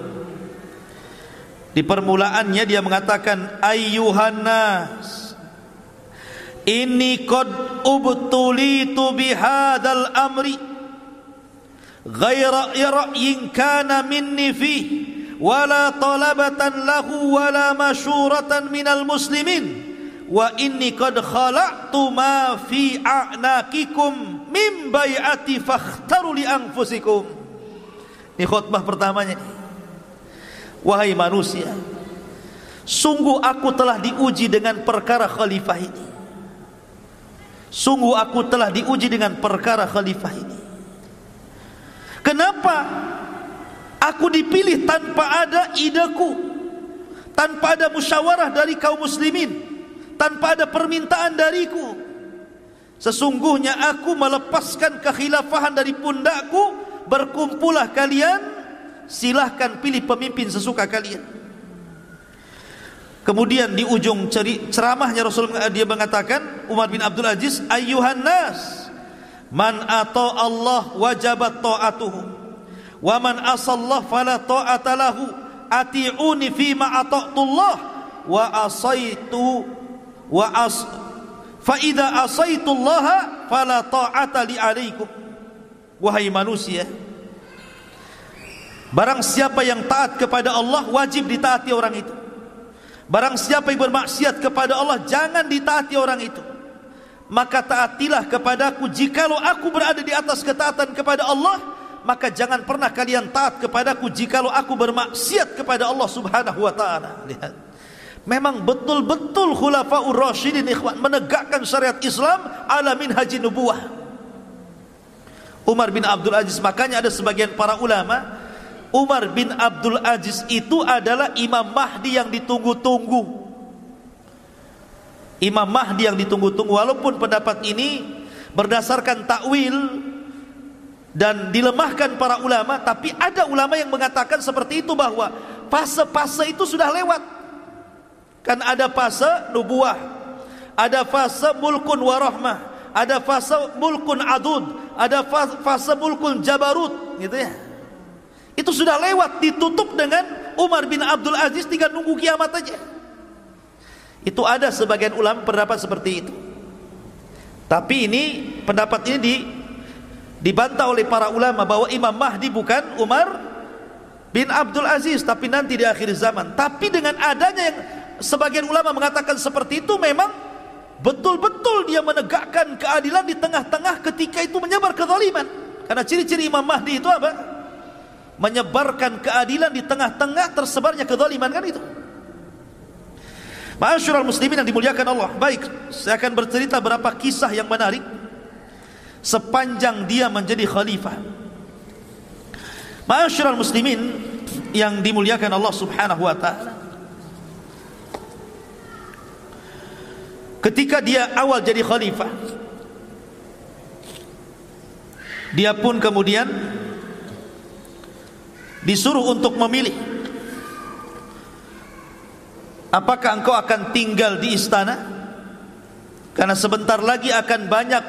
Di permulaannya dia mengatakan, ayyuhan nas, inni qad ubtulitu bihadzal amri ghaira ra'yin kana minni fih wala talabatan lahu wala masyuratan minal muslimin wa inni qad khala'tu ma fi a'naqikum min bai'ati fakhtaru li anfusikum. Ini khutbah pertamanya. Wahai manusia, sungguh aku telah diuji dengan perkara khalifah ini. Sungguh aku telah diuji dengan perkara khalifah ini. Kenapa aku dipilih tanpa ada ideku, tanpa ada musyawarah dari kaum muslimin, tanpa ada permintaan dariku? Sesungguhnya aku melepaskan kekhilafahan dari pundakku. Berkumpullah kalian, silahkan pilih pemimpin sesuka kalian. Kemudian di ujung ceramahnya Rasul dia mengatakan, Umar bin Abdul Aziz, ayyuhan nas, man ata Allah wajabat ta'atuhu wa man asallah fala ta'ata lahu ati'uni fi ma ata'tullah wa asaitu fa idza asaitullaha fala ta'ata li alaikum. Wahai manusia, barang siapa yang taat kepada Allah wajib ditaati orang itu. Barang siapa yang bermaksiat kepada Allah jangan ditaati orang itu. Maka taatilah kepadaku. Jikalau aku berada di atas ketaatan kepada Allah, maka jangan pernah kalian taat kepadaku jikalau aku bermaksiat kepada Allah subhanahu wa ta'ala. Lihat, memang betul-betul khulafaur rasyidin ikhwan menegakkan syariat Islam ala minhajin nubuwah. Umar bin Abdul Aziz, makanya ada sebagian para ulama, Umar bin Abdul Aziz itu adalah Imam Mahdi yang ditunggu-tunggu. Imam Mahdi yang ditunggu-tunggu. Walaupun pendapat ini berdasarkan takwil dan dilemahkan para ulama, tapi ada ulama yang mengatakan seperti itu, bahwa fase-fase itu sudah lewat. Kan ada fase nubuah, ada fase mulkun warahmah, ada fase mulkun adud, ada fase mulkun jabarut, gitu ya. Itu sudah lewat, ditutup dengan Umar bin Abdul Aziz, tinggal nunggu kiamat aja. Itu ada sebagian ulama pendapat seperti itu. Tapi ini pendapat ini dibantah oleh para ulama bahwa Imam Mahdi bukan Umar bin Abdul Aziz, tapi nanti di akhir zaman. Tapi dengan adanya yang sebagian ulama mengatakan seperti itu, memang betul-betul dia menegakkan keadilan di tengah-tengah ketika itu menyebar kezaliman. Karena ciri-ciri Imam Mahdi itu apa? Menyebarkan keadilan di tengah-tengah tersebarnya kezaliman, kan itu. Ma'asyiral muslimin yang dimuliakan Allah. Baik, saya akan bercerita beberapa kisah yang menarik sepanjang dia menjadi khalifah. Ma'asyiral muslimin yang dimuliakan Allah subhanahu wa ta'ala, ketika dia awal jadi khalifah, dia pun kemudian disuruh untuk memilih, apakah engkau akan tinggal di istana, karena sebentar lagi akan banyak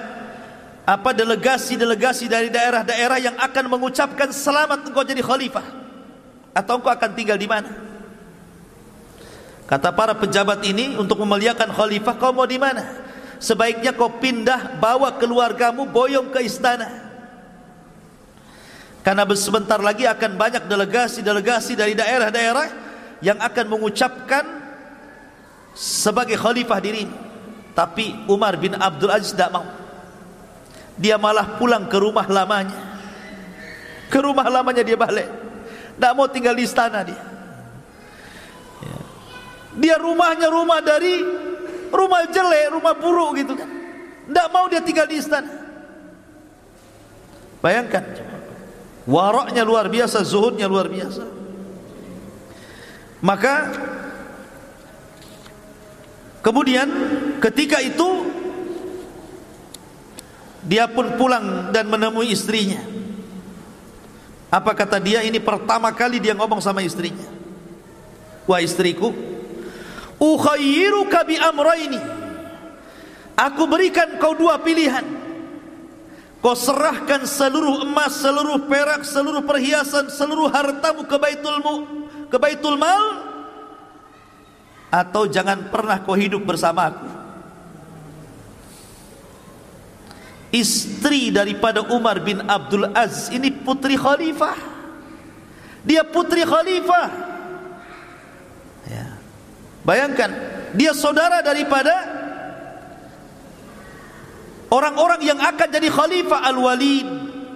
delegasi-delegasi dari daerah-daerah yang akan mengucapkan selamat engkau jadi khalifah, atau engkau akan tinggal di mana? Kata para pejabat ini untuk memuliakan khalifah, kau mau di mana? Sebaiknya kau pindah, bawa keluargamu, boyong ke istana. Karena sebentar lagi akan banyak delegasi-delegasi dari daerah-daerah yang akan mengucapkan sebagai khalifah dirimu. Tapi Umar bin Abdul Aziz tidak mau. Dia malah pulang ke rumah lamanya. Ke rumah lamanya dia balik. Tidak mau tinggal di istana dia. Dia rumahnya rumah dari rumah jelek, rumah buruk gitu kan. Tidak mau dia tinggal di istana. Bayangkan, waraknya luar biasa, zuhudnya luar biasa. Maka kemudian ketika itu dia pun pulang dan menemui istrinya. Apa kata dia? Ini pertama kali dia ngomong sama istrinya. Wah istriku, ukhayyiruka bi amrayni. Aku berikan kau dua pilihan. Kau serahkan seluruh emas, seluruh perak, seluruh perhiasan, seluruh hartamu ke Baitul Mal, atau jangan pernah kau hidup bersama aku. Istri daripada Umar bin Abdul Aziz ini putri khalifah. Dia putri khalifah ya. Bayangkan, dia saudara daripada orang-orang yang akan jadi khalifah. Al-Walid,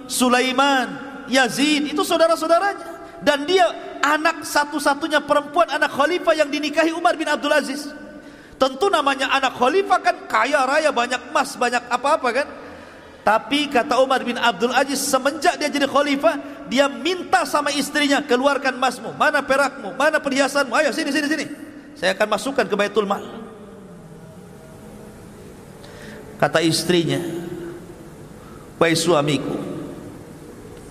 Sulaiman, Yazid, itu saudara-saudaranya. Dan dia anak satu-satunya perempuan, anak khalifah yang dinikahi Umar bin Abdul Aziz. Tentu namanya anak khalifah kan kaya raya, banyak emas, banyak apa-apa kan. Tapi kata Umar bin Abdul Aziz, semenjak dia jadi khalifah, dia minta sama istrinya, keluarkan emasmu, mana perakmu, mana perhiasanmu, ayo sini, saya akan masukkan ke Baitul Mal. Kata istrinya, wahai suamiku,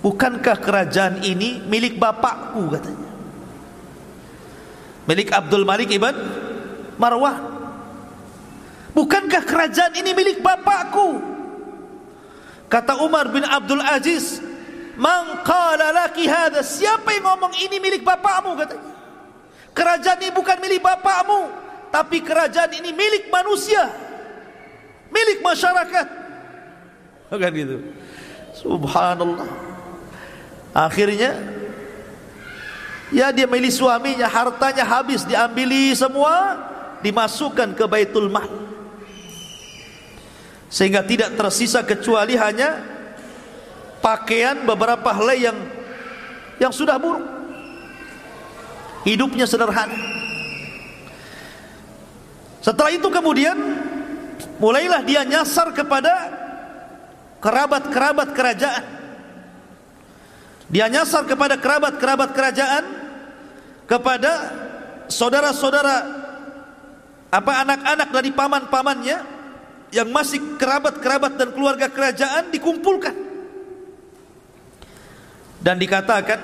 bukankah kerajaan ini milik bapakku, katanya, milik Abdul Malik ibn Marwah. Bukankah kerajaan ini milik bapakku? Kata Umar bin Abdul Aziz, man qala laki hadha, siapa yang ngomong ini milik bapakmu, katanya. Kerajaan ini bukan milik bapakmu, tapi kerajaan ini milik manusia, milik masyarakat. Bukan gitu. Subhanallah. Akhirnya ya dia milih suaminya, hartanya habis, diambili semua, dimasukkan ke Baitul Mal, sehingga tidak tersisa kecuali hanya pakaian, beberapa helai yang sudah buruk. Hidupnya sederhana. Setelah itu kemudian mulailah dia nyasar kepada kerabat-kerabat kerajaan. Dia nyasar kepada kerabat-kerabat kerajaan, kepada saudara-saudara, anak-anak dari paman-pamannya yang masih kerabat-kerabat dan keluarga kerajaan, dikumpulkan dan dikatakan,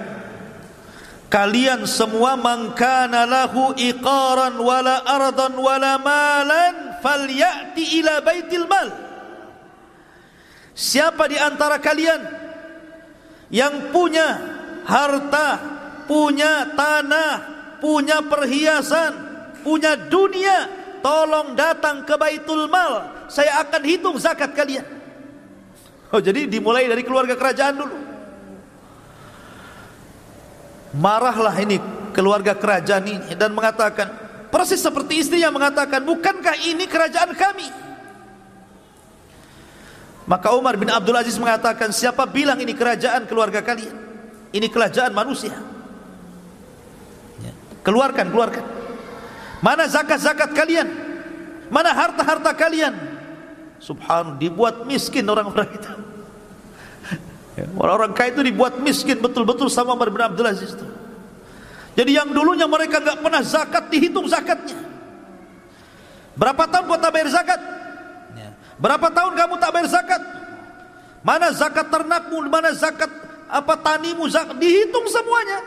kalian semua, man kana lahu iqaran wala ardan wala malan falyati ila Baitul Mal. Siapa di antara kalian yang punya harta, punya tanah, punya perhiasan, punya dunia, tolong datang ke Baitul Mal, saya akan hitung zakat kalian. Oh, jadi dimulai dari keluarga kerajaan dulu. Marahlah ini keluarga kerajaan ini dan mengatakan, persis seperti istrinya mengatakan, bukankah ini kerajaan kami? Maka Umar bin Abdul Aziz mengatakan, siapa bilang ini kerajaan keluarga kalian? Ini kerajaan manusia. Keluarkan. Mana zakat-zakat kalian? Mana harta-harta kalian? Subhanallah, dibuat miskin orang-orang itu. Orang-orang kaya itu dibuat miskin betul-betul sama Umar bin Abdul Aziz itu. Jadi yang dulunya mereka enggak pernah zakat, dihitung zakatnya. Berapa tahun kau tak bayar zakat? Berapa tahun kamu tak bayar zakat? Mana zakat ternakmu, mana zakat tanimu, dihitung semuanya.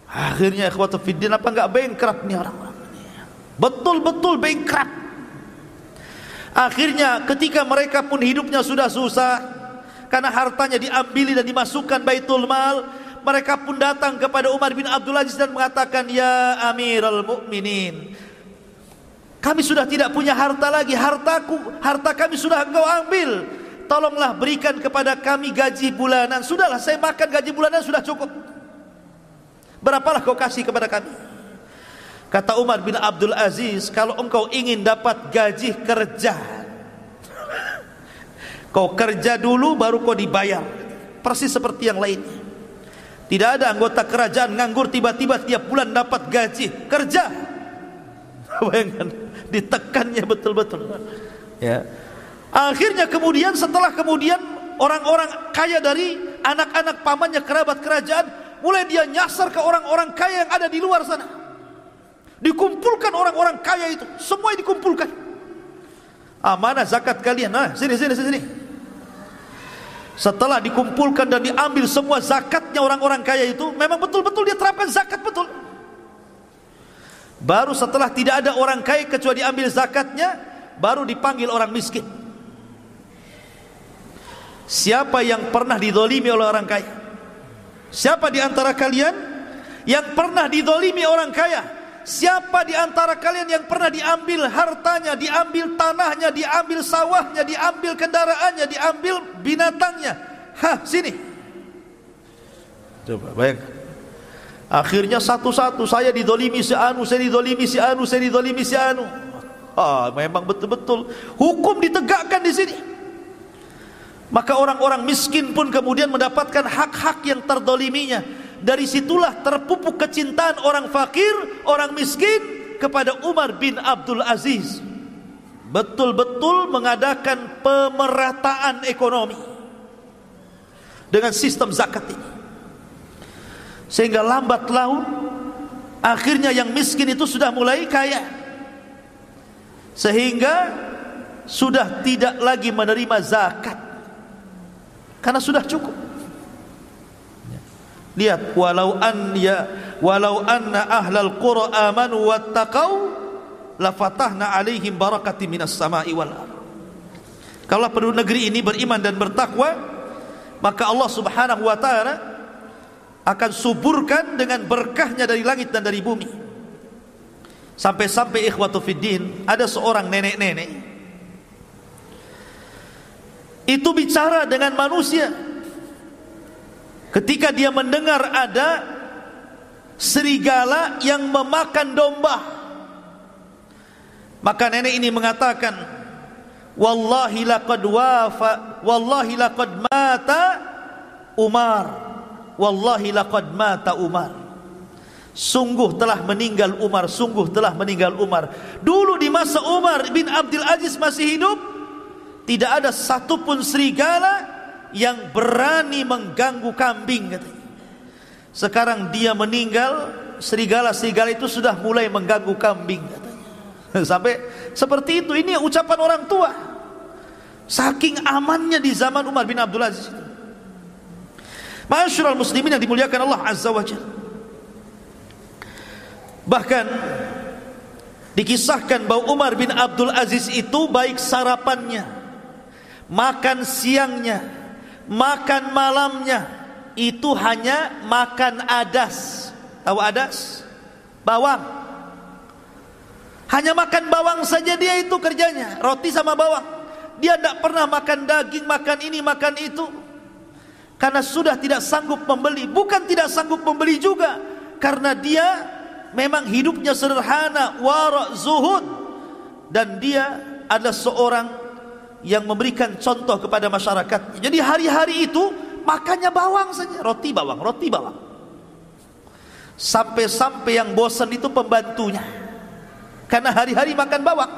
Akhirnya ikhwatu fiddin, apa enggak bankrupt nih orang-orang ini? Betul-betul bankrupt. Akhirnya ketika mereka pun hidupnya sudah susah karena hartanya diambil dan dimasukkan Baitul Mal, mereka pun datang kepada Umar bin Abdul Aziz dan mengatakan, ya Amirul Mukminin, kami sudah tidak punya harta lagi, harta kami sudah engkau ambil, tolonglah berikan kepada kami gaji bulanan. Sudahlah, saya makan gaji bulanan sudah cukup, berapalah kau kasih kepada kami? Kata Umar bin Abdul Aziz, kalau engkau ingin dapat gaji kerja, kau kerja dulu baru kau dibayar. Persis seperti yang lainnya. Tidak ada anggota kerajaan nganggur tiba-tiba tiap bulan dapat gaji. Kerja. Bayangkan, ditekannya betul-betul. Ya. Akhirnya kemudian setelah kemudian orang-orang kaya dari anak-anak pamannya, kerabat kerajaan, mulai dia nyasar ke orang-orang kaya yang ada di luar sana. Dikumpulkan orang-orang kaya itu, semua dikumpulkan. Mana zakat kalian? Nah, sini. Setelah dikumpulkan dan diambil semua zakatnya orang-orang kaya itu, memang betul-betul dia terapkan zakat betul. Baru setelah tidak ada orang kaya kecuali diambil zakatnya, baru dipanggil orang miskin. Siapa yang pernah didolimi oleh orang kaya? Siapa di antara kalian yang pernah didolimi orang kaya? Siapa di antara kalian yang pernah diambil hartanya, diambil tanahnya, diambil sawahnya, diambil kendaraannya, diambil binatangnya? Sini. Coba bayangkan. Akhirnya satu-satu, saya didolimi si anu, saya didolimi si anu, saya didolimi si anu. Memang betul-betul hukum ditegakkan di sini. Maka orang-orang miskin pun kemudian mendapatkan hak-hak yang terdoliminya. Dari situlah terpupuk kecintaan orang fakir, orang miskin kepada Umar bin Abdul Aziz. Betul-betul mengadakan pemerataan ekonomi dengan sistem zakat ini. Sehingga lambat laun akhirnya yang miskin itu sudah mulai kaya, sehingga sudah tidak lagi menerima zakat karena sudah cukup. Lihat, walau anna ahlal qura amanu wattaqau lafatahna alaihim barakatin minas sama'i wal ardh. Kalau penduduk negeri ini beriman dan bertakwa, maka Allah Subhanahu wa taala akan suburkan dengan berkahnya dari langit dan dari bumi. Sampai-sampai ikhwatu fiddin, ada seorang nenek-nenek itu bicara dengan manusia. Ketika dia mendengar ada serigala yang memakan domba, maka nenek ini mengatakan, wallahi laqad mata Umar, wallahi laqad mata Umar. Sungguh telah meninggal Umar, sungguh telah meninggal Umar. Dulu di masa Umar bin Abdul Aziz masih hidup, tidak ada satupun serigala yang berani mengganggu kambing, katanya. Sekarang dia meninggal, serigala-serigala itu sudah mulai mengganggu kambing, katanya. Sampai seperti itu. Ini ucapan orang tua. Saking amannya di zaman Umar bin Abdul Aziz itu. Ma'asyiral muslimin yang dimuliakan Allah Azza wa Jalla. Bahkan dikisahkan bahwa Umar bin Abdul Aziz itu baik sarapannya, makan siangnya, makan malamnya itu hanya makan adas. Tahu adas? Bawang. Hanya makan bawang saja dia itu kerjanya, roti sama bawang. Dia tidak pernah makan daging, makan ini, makan itu, karena sudah tidak sanggup membeli. Bukan tidak sanggup membeli juga, karena dia memang hidupnya sederhana, wara' zuhud, dan dia adalah seorang yang memberikan contoh kepada masyarakat. Jadi hari-hari itu makannya bawang saja, roti bawang, roti bawang. Sampai-sampai yang bosan itu pembantunya, karena hari-hari makan bawang.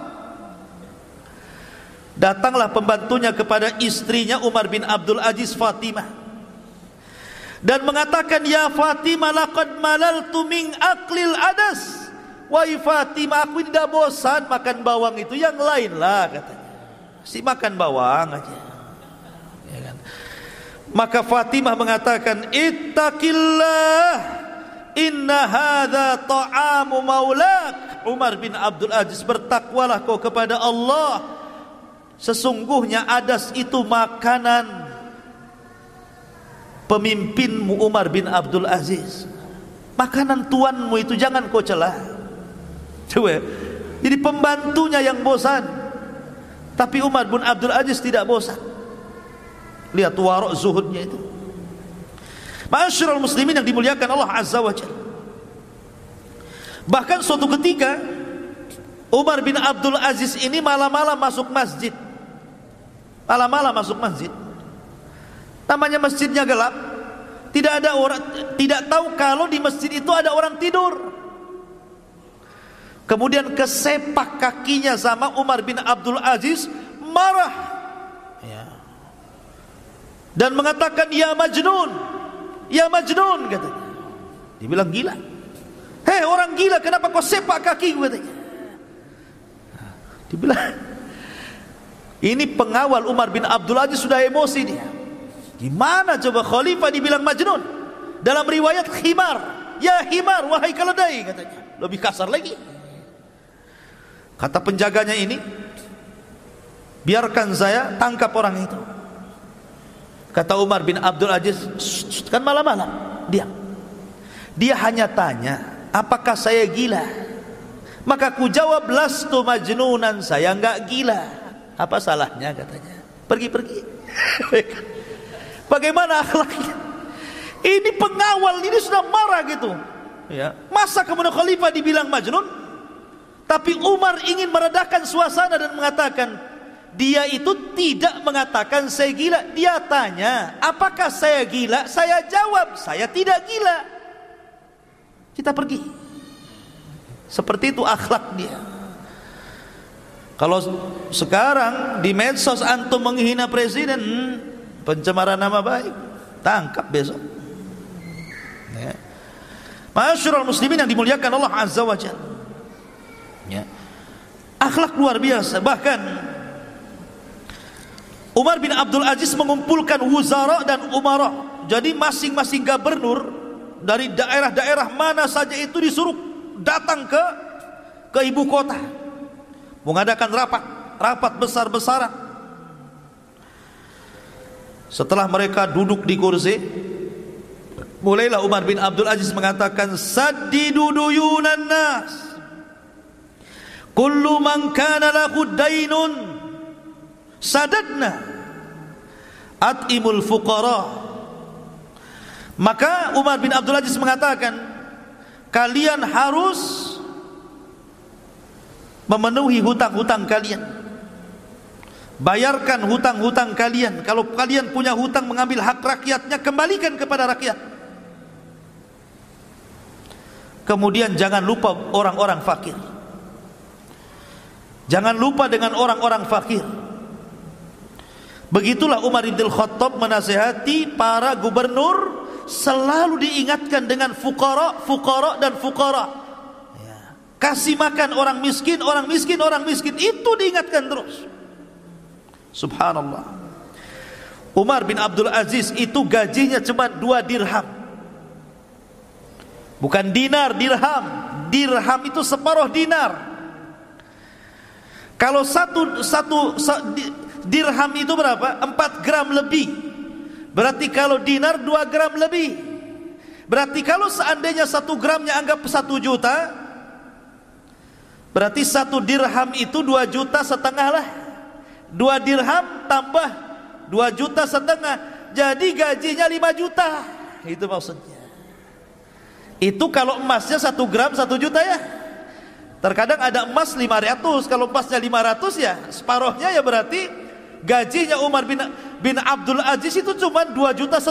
Datanglah pembantunya kepada istrinya Umar bin Abdul Aziz, Fatimah, dan mengatakan, ya Fatimah, laqad malaltu min aklil adas. Wahai Fatimah, aku tidak bosan makan bawang itu, yang lain lah, katanya. Si makan bawang aja, ya kan? Maka Fatimah mengatakan, ittaqillah, inna hadza ta'amu maulak. Umar bin Abdul Aziz, bertakwalah kau kepada Allah, sesungguhnya adas itu makanan pemimpinmu Umar bin Abdul Aziz. Makanan tuanmu itu jangan kau celah. Coba, jadi pembantunya yang bosan, tapi Umar bin Abdul Aziz tidak bosan. Lihat wara' zuhudnya itu. Ma'asyiral muslimin yang dimuliakan Allah Azza wa Jalla. Bahkan suatu ketika Umar bin Abdul Aziz ini malam-malam masuk masjid. Malam-malam masuk masjid. Namanya masjidnya gelap, tidak ada orang, tidak tahu kalau di masjid itu ada orang tidur. Kemudian kesepak kakinya sama Umar bin Abdul Aziz, marah, ya, dan mengatakan ya Majnun, ya Majnun, katanya. Dibilang gila. Hei orang gila, kenapa kau sepak kaki, katanya. Dibilang, ini pengawal Umar bin Abdul Aziz sudah emosi dia. Gimana coba khalifah dibilang Majnun? Dalam riwayat himar, ya himar, wahai keledai, katanya. Lebih kasar lagi. Kata penjaganya ini, biarkan saya tangkap orang itu. Kata Umar bin Abdul Aziz, kan malam-malam, dia hanya tanya, apakah saya gila? Maka ku jawab, lastu majnunan, saya enggak gila. Apa salahnya, katanya. Pergi-pergi. Bagaimana akhlaknya? Ini pengawal, ini sudah marah gitu, ya. Masa kemudian khalifah dibilang Majnun? Tapi Umar ingin meredakan suasana dan mengatakan, dia itu tidak mengatakan saya gila. Dia tanya, apakah saya gila? Saya jawab, saya tidak gila. Kita pergi. Seperti itu akhlak dia. Kalau sekarang di medsos antum menghina presiden, pencemaran nama baik, tangkap besok. Ya. Masyarul muslimin yang dimuliakan Allah Azza wa Jalla. Ya. Akhlak luar biasa. Bahkan Umar bin Abdul Aziz mengumpulkan wuzara dan umara. Jadi masing-masing gubernur dari daerah-daerah mana saja itu disuruh datang ke ibu kota, mengadakan rapat besar-besaran. Setelah mereka duduk di kursi, mulailah Umar bin Abdul Aziz mengatakan, saddidu duyunan nas, kullu man kana lahu dainun sadadna, at'imul fuqara. Maka Umar bin Abdul Aziz mengatakan, kalian harus memenuhi hutang-hutang kalian, bayarkan hutang-hutang kalian. Kalau kalian punya hutang, mengambil hak rakyatnya, kembalikan kepada rakyat. Kemudian jangan lupa orang-orang fakir. Jangan lupa dengan orang-orang fakir. Begitulah Umar bin Khattab menasihati para gubernur, selalu diingatkan dengan fuqara, fuqara dan fuqara. Ya. Kasih makan orang miskin, orang miskin, orang miskin, itu diingatkan terus. Subhanallah. Umar bin Abdul Aziz itu gajinya cuma 2 dirham. Bukan dinar, dirham. Dirham itu separuh dinar. Kalau satu dirham itu berapa? 4 gram lebih. Berarti kalau dinar 2 gram lebih. Berarti kalau seandainya 1 gramnya anggap 1 juta, berarti 1 dirham itu 2,5 juta lah. 2 dirham tambah 2,5 juta, jadi gajinya 5 juta. Itu maksudnya. Itu kalau emasnya 1 gram 1 juta ya. Terkadang ada emas 500. Kalau emasnya 500 ya separuhnya, ya berarti gajinya Umar bin Abdul Aziz itu cuma 2,5 juta.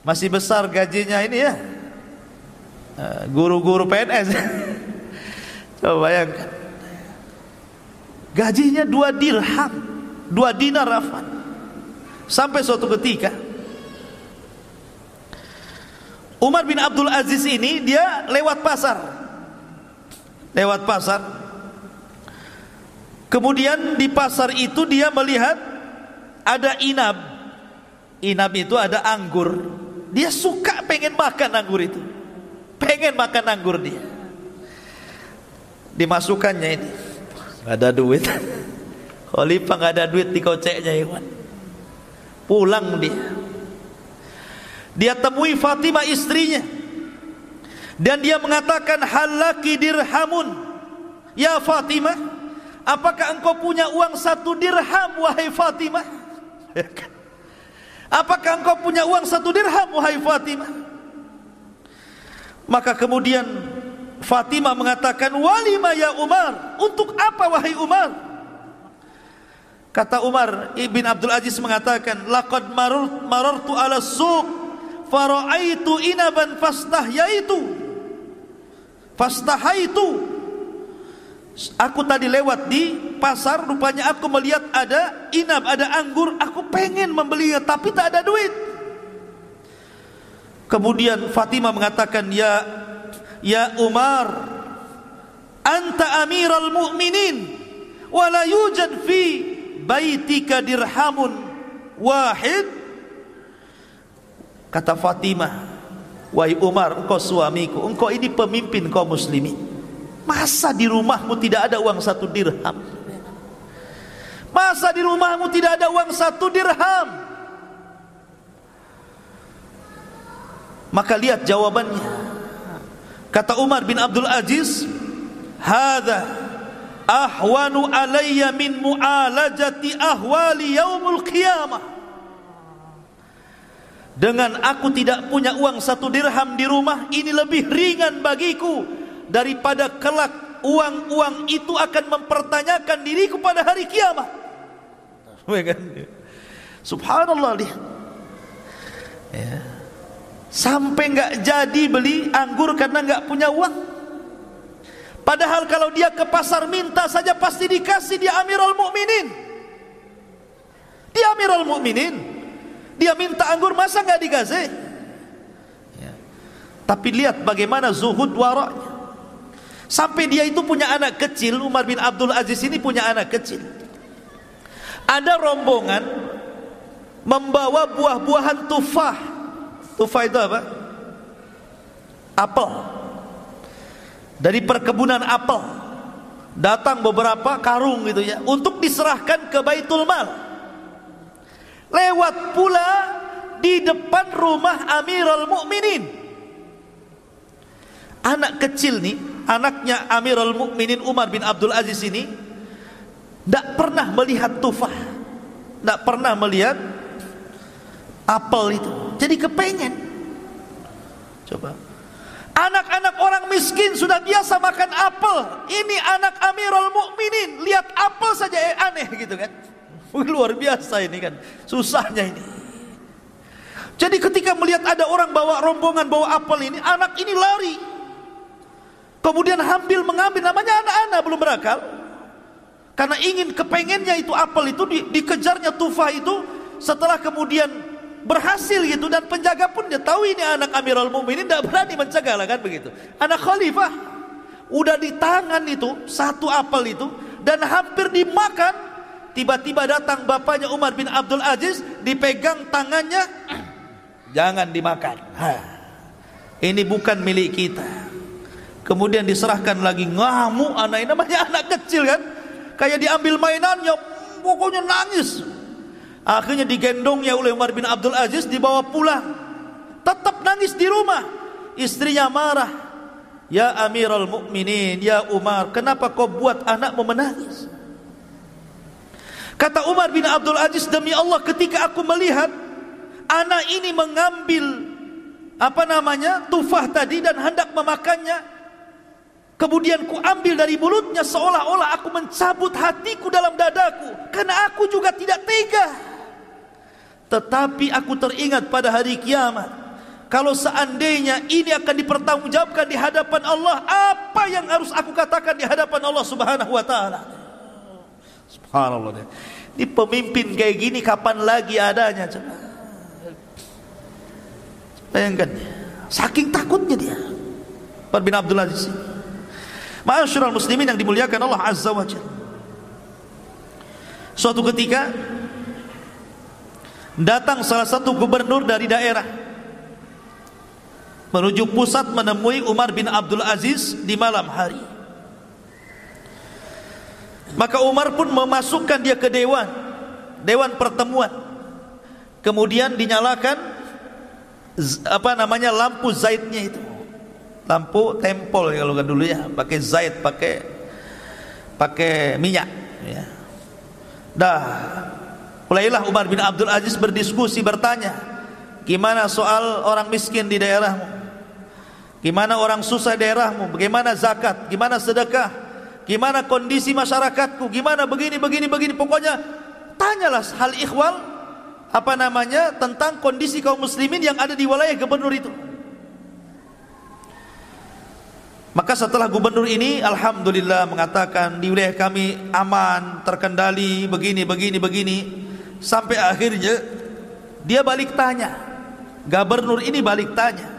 Masih besar gajinya ini ya, guru-guru PNS. Coba bayangkan, gajinya 2 dirham, 2 dinar rafan. Sampai suatu ketika Umar bin Abdul Aziz ini dia lewat pasar. Kemudian di pasar itu dia melihat ada inab. Inab itu ada anggur. Dia suka, pengen makan anggur itu. Pengen makan anggur dia. Dimasukkannya ini. Gak ada duit. Khalifah gak ada duit, dikoceknya Iwan. Pulang dia. Dia temui Fatimah istrinya. Dan dia mengatakan, halaki dirhamun. Ya Fatimah, apakah engkau punya uang 1 dirham wahai Fatimah? Apakah engkau punya uang 1 dirham wahai Fatimah? Maka kemudian Fatimah mengatakan, walima ya Umar, untuk apa wahai Umar? Kata Umar ibn Abdul Aziz mengatakan, laqad marartu ala suq fara'aitu inaban fastahaitu. Aku tadi lewat di pasar, rupanya aku melihat ada inab, ada anggur, aku pengen membelinya tapi tak ada duit. Kemudian Fatimah mengatakan, ya Umar, anta amiral mu'minin wa la yujad fi baitika dirhamun wahid. Kata Fatimah, wahai Umar, engkau suamiku, engkau ini pemimpin kaum muslimin, masa di rumahmu tidak ada uang 1 dirham? Masa di rumahmu tidak ada uang 1 dirham? Maka lihat jawabannya. Kata Umar bin Abdul Aziz, hadza ahwanu alayya min mu'alajati ahwali yaumul qiyamah. Dengan aku tidak punya uang 1 dirham di rumah, ini lebih ringan bagiku daripada kelak uang-uang itu akan mempertanyakan diriku pada hari kiamat. Subhanallah, lihat ya. Sampai enggak jadi beli anggur karena enggak punya uang. Padahal kalau dia ke pasar minta saja pasti dikasih. Dia Amirul Mukminin. Dia Amirul Mukminin. Dia minta anggur masa enggak dikasih? Ya. Tapi lihat bagaimana zuhud waraknya. Sampai dia itu punya anak kecil. Umar bin Abdul Aziz ini punya anak kecil. Ada rombongan membawa buah-buahan tufah. Tufah itu apa? Apel. Dari perkebunan apel datang beberapa karung gitu ya, untuk diserahkan ke Baitul Mal. Lewat pula di depan rumah Amirul Mukminin. Anak kecil nih, anaknya Amirul Mukminin Umar bin Abdul Aziz ini tidak pernah melihat tufah, tidak pernah melihat apel itu. Jadi kepengen. Coba, anak-anak orang miskin sudah biasa makan apel, ini anak Amirul Mukminin lihat apel saja aneh gitu kan. Luar biasa ini kan, susahnya ini. Jadi ketika melihat ada orang bawa rombongan bawa apel ini, anak ini lari, kemudian hampir mengambil. Namanya anak-anak belum berakal, karena ingin kepengennya itu apel itu, dikejarnya tufah itu. Setelah kemudian berhasil gitu, dan penjaga pun dia tahu ini anak Amirul Mukminin, tidak berani mencegah lah kan begitu. Anak khalifah udah di tangan itu 1 apel itu dan hampir dimakan. Tiba-tiba datang bapaknya Umar bin Abdul Aziz, dipegang tangannya, jangan dimakan. Ini bukan milik kita. Kemudian diserahkan lagi, ngamuk anak ini, namanya anak kecil kan, kayak diambil mainannya, pokoknya nangis. Akhirnya digendongnya oleh Umar bin Abdul Aziz, dibawa pulang. Tetap nangis di rumah. Istrinya marah, ya Amirul Mukminin, ya Umar, kenapa kau buat anakmu menangis? Kata Umar bin Abdul Aziz, demi Allah, ketika aku melihat anak ini mengambil tufah tadi dan hendak memakannya, kemudian ku ambil dari mulutnya, seolah-olah aku mencabut hatiku dalam dadaku, karena aku juga tidak tega. Tetapi aku teringat pada hari kiamat, kalau seandainya ini akan dipertanggungjawabkan di hadapan Allah, apa yang harus aku katakan di hadapan Allah Subhanahu wa taala? Subhanallah. Ini pemimpin kayak gini kapan lagi adanya, coba. Bayangkan, saking takutnya dia, Umar bin Abdul Aziz. Ma'asyiral muslimin yang dimuliakan Allah Azza wa Jalla. Suatu ketika datang salah satu gubernur dari daerah menuju pusat menemui Umar bin Abdul Aziz di malam hari. Maka Umar pun memasukkan dia ke dewan pertemuan. Kemudian dinyalakan lampu zaitnya itu, lampu tempol kalau kan dulu ya, pakai zait, pakai minyak ya. Mulailah Umar bin Abdul Aziz berdiskusi, bertanya, gimana soal orang miskin di daerahmu, gimana orang susah di daerahmu, bagaimana zakat, gimana sedekah, gimana kondisi masyarakatku, gimana begini. Pokoknya tanyalah hal ikhwal tentang kondisi kaum muslimin yang ada di wilayah gubernur itu. Maka setelah gubernur ini alhamdulillah mengatakan di wilayah kami aman, terkendali, begini, sampai akhirnya dia balik tanya, gubernur ini balik tanya,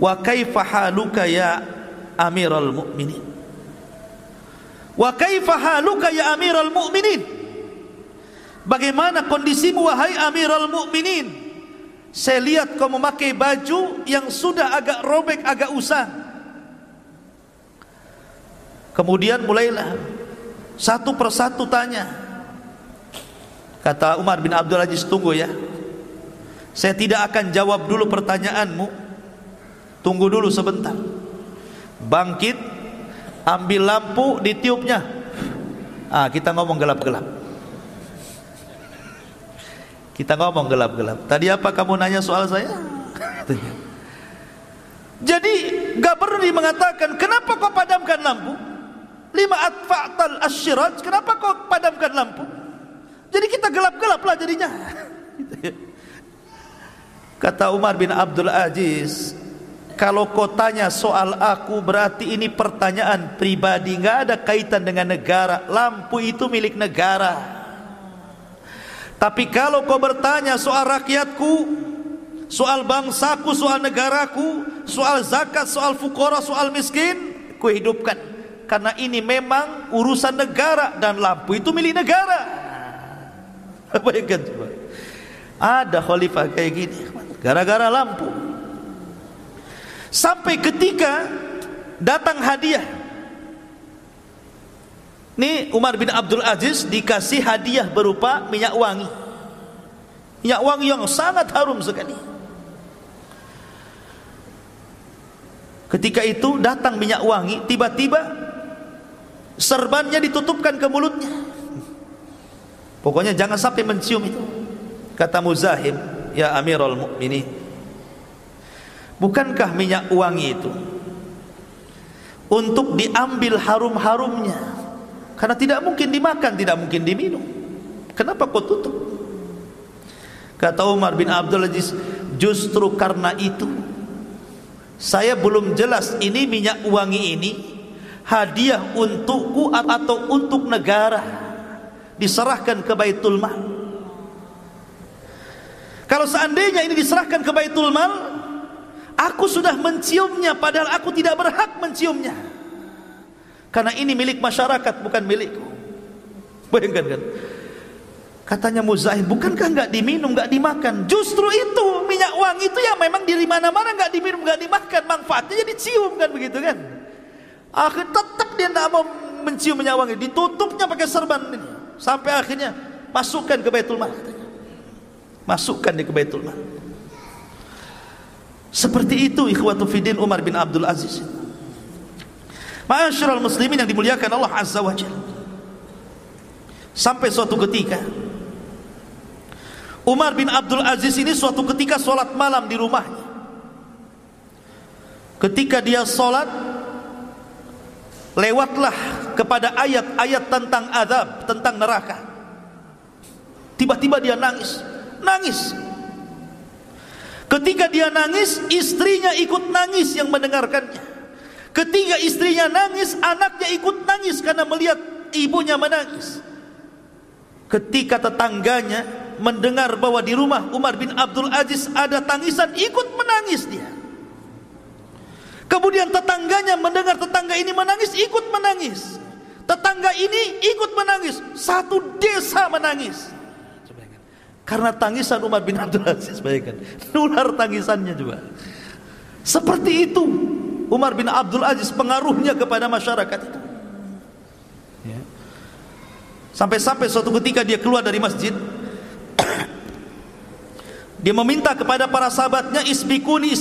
wa kaifa haluka ya amiral mu'minin, wa kaifa haluka ya amiral mu'minin, bagaimana kondisimu wahai amiral mu'minin? Saya lihat kau memakai baju yang sudah agak robek, agak usang. Kemudian mulailah satu persatu tanya. Kata Umar bin Abdul Aziz, tunggu ya, saya tidak akan jawab dulu pertanyaanmu, tunggu dulu sebentar. Bangkit, ambil lampu, ditiupnya. Kita ngomong gelap-gelap. Kita ngomong gelap-gelap. Tadi apa kamu nanya soal saya? Jadi gubernur mengatakan, kenapa kau padamkan lampu? Lima atfa'tal asyirat, kenapa kau padamkan lampu? Jadi kita gelap-gelap lah jadinya. Kata Umar bin Abdul Aziz, kalau kau tanya soal aku berarti ini pertanyaan pribadi, nggak ada kaitan dengan negara. Lampu itu milik negara. Tapi kalau kau bertanya soal rakyatku, soal bangsaku, soal negaraku, soal zakat, soal fukara, soal miskin, ku hidupkan. Karena ini memang urusan negara dan lampu itu milik negara. Bayangkan coba, ada khalifah kayak gini gara-gara lampu. Sampai ketika datang hadiah. Nih Umar bin Abdul Aziz dikasih hadiah berupa minyak wangi. Minyak wangi yang sangat harum sekali. Ketika itu datang minyak wangi, tiba-tiba serbannya ditutupkan ke mulutnya. Pokoknya jangan sampai mencium itu. Kata Muzahim, ya Amirul Mukminin, bukankah minyak wangi itu untuk diambil harum-harumnya? Karena tidak mungkin dimakan, tidak mungkin diminum. Kenapa kau tutup? Kata Umar bin Abdul Aziz, justru karena itu saya belum jelas ini minyak wangi ini hadiah untukku atau untuk negara, diserahkan ke Baitul Mal. Kalau seandainya ini diserahkan ke Baitul Mal, aku sudah menciumnya padahal aku tidak berhak menciumnya. Karena ini milik masyarakat, bukan milikku. Bayangkan kan? Katanya Muzahim, bukankah enggak diminum, enggak dimakan? Justru itu minyak wangi itu yang memang di mana-mana enggak diminum, enggak dimakan, manfaatnya jadi cium kan, begitu kan? Akhirnya tetap dia tidak mau mencium minyak wangi, ditutupnya pakai serban ini. Sampai akhirnya masukkan ke Baitul Mal, masukkan ke Baitul Mal. Seperti itu ikhwatu fiddin Umar bin Abdul Aziz. Ma'asyiral muslimin yang dimuliakan Allah Azza wa Jalla. Sampai suatu ketika Umar bin Abdul Aziz ini suatu ketika sholat malam di rumahnya. Ketika dia sholat, lewatlah kepada ayat-ayat tentang azab, tentang neraka. Tiba-tiba dia nangis. Ketika dia nangis, istrinya ikut nangis yang mendengarkannya. Ketika istrinya nangis, anaknya ikut nangis karena melihat ibunya menangis. Ketika tetangganya mendengar bahwa di rumah Umar bin Abdul Aziz ada tangisan, ikut menangis dia. Kemudian tetangganya mendengar tetangga ini menangis, ikut menangis. Tetangga ini ikut menangis. Satu desa menangis. Karena tangisan Umar bin Abdul Aziz, bayangkan. Nular tangisannya juga. Seperti itu Umar bin Abdul Aziz pengaruhnya kepada masyarakat itu. Ya. Sampai-sampai suatu ketika dia keluar dari masjid, dia meminta kepada para sahabatnya, isbikuni,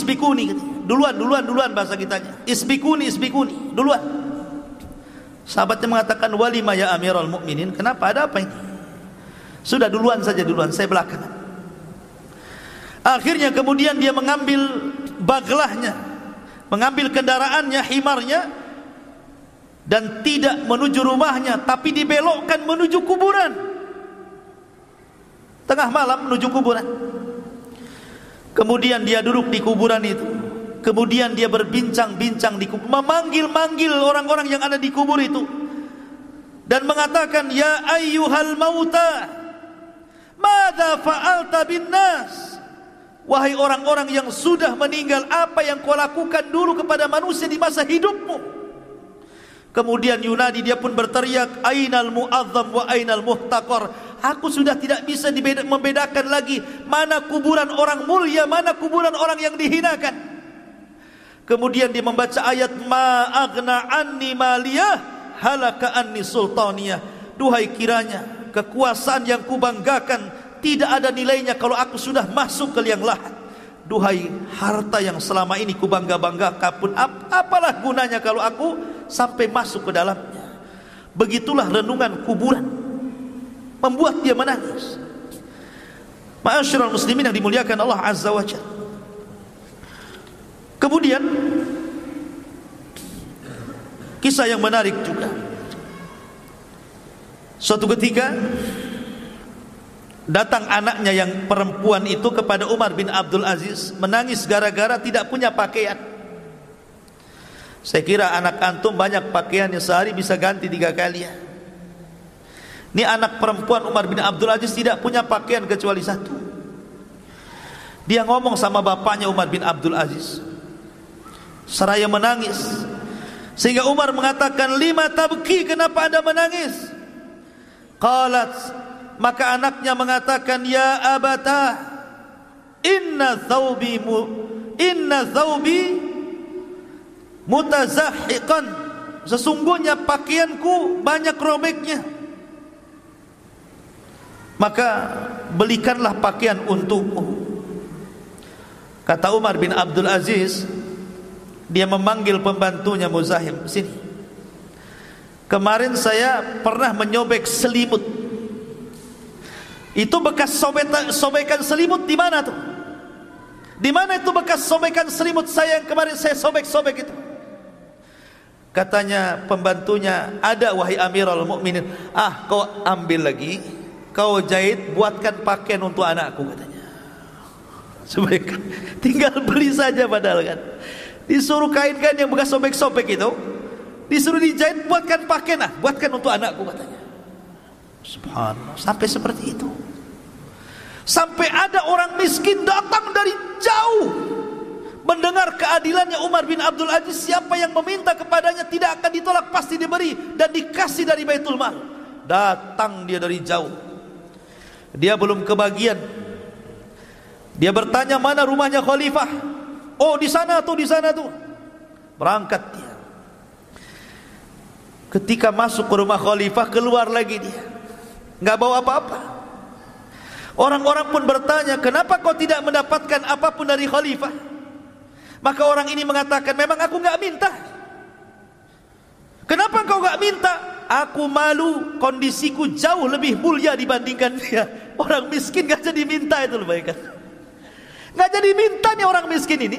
duluan bahasa kitanya, isbikuni, duluan. Sahabatnya mengatakan, walima ya Amirul Mukminin, kenapa, ada apa ini? Sudah duluan saja, saya belakangan. Akhirnya kemudian dia mengambil baglahnya, mengambil kendaraannya, himarnya, dan tidak menuju rumahnya, tapi dibelokkan menuju kuburan. Tengah malam menuju kuburan. Kemudian dia duduk di kuburan itu. Kemudian dia berbincang-bincang di kubur, memanggil-manggil orang-orang yang ada di kubur itu, dan mengatakan, ya ayyuhal mauta, madza fa'alta bin nas? Wahai orang-orang yang sudah meninggal, apa yang kau lakukan dulu kepada manusia di masa hidupmu? Kemudian yunadi, dia pun berteriak, ainal mu'azzam wa ainal muhtaqar? Aku sudah tidak bisa membedakan lagi mana kuburan orang mulia, mana kuburan orang yang dihinakan. Kemudian dia membaca ayat, ma aghna anni maliyah halaka anni sultaniyah. Duhai kiranya kekuasaan yang kubanggakan tidak ada nilainya kalau aku sudah masuk ke liang lahat. Duhai harta yang selama ini kubangga-banggakan pun, apalah gunanya kalau aku sampai masuk ke dalamnya. Begitulah renungan kuburan, membuat dia menangis. Ma'asyiral muslimin yang dimuliakan Allah Azza wa Jalla. Kemudian kisah yang menarik juga. Suatu ketika datang anaknya yang perempuan itu kepada Umar bin Abdul Aziz, menangis gara-gara tidak punya pakaian. Saya kira anak antum banyak pakaiannya, sehari bisa ganti 3 kali ya. Ini anak perempuan Umar bin Abdul Aziz tidak punya pakaian kecuali 1. Dia ngomong sama bapaknya Umar bin Abdul Aziz seraya menangis, sehingga Umar mengatakan, lima tabki, kenapa anda menangis? Qalat, maka anaknya mengatakan, ya abata, inna thawbi mutazahhiqan, sesungguhnya pakaianku banyak robeknya, maka belikanlah pakaian untukku. Kata Umar bin Abdul Aziz, dia memanggil pembantunya, Muzahim, sini. Kemarin saya pernah menyobek selimut. Itu bekas sobekan selimut di mana tuh? Di mana itu bekas sobekan selimut saya yang kemarin saya sobek-sobek itu? Katanya pembantunya, ada wahai Amirul Mukminin. Ah, kau ambil lagi, kau jahit, buatkan pakaian untuk anakku, katanya. Sobekkan, tinggal beli saja padahal kan. Disuruh kainkan yang bekas sobek-sobek itu, disuruh dijahit, buatkan pakaian, buatkan untuk anakku, katanya. Subhanallah, sampai seperti itu. Sampai ada orang miskin datang dari jauh mendengar keadilannya Umar bin Abdul Aziz. Siapa yang meminta kepadanya tidak akan ditolak, pasti diberi dan dikasih dari Baitul Mal. Datang dia dari jauh, dia belum kebagian. Dia bertanya, mana rumahnya khalifah? Oh, di sana tuh, di sana tuh. Berangkat dia. Ketika masuk ke rumah khalifah, keluar lagi dia, nggak bawa apa-apa. Orang-orang pun bertanya, kenapa kau tidak mendapatkan apapun dari khalifah? Maka orang ini mengatakan, memang aku nggak minta. Kenapa kau nggak minta? Aku malu, kondisiku jauh lebih mulia dibandingkan dia. Orang miskin nggak jadi minta, itu lebih baik. Nggak jadi minta nih orang miskin ini.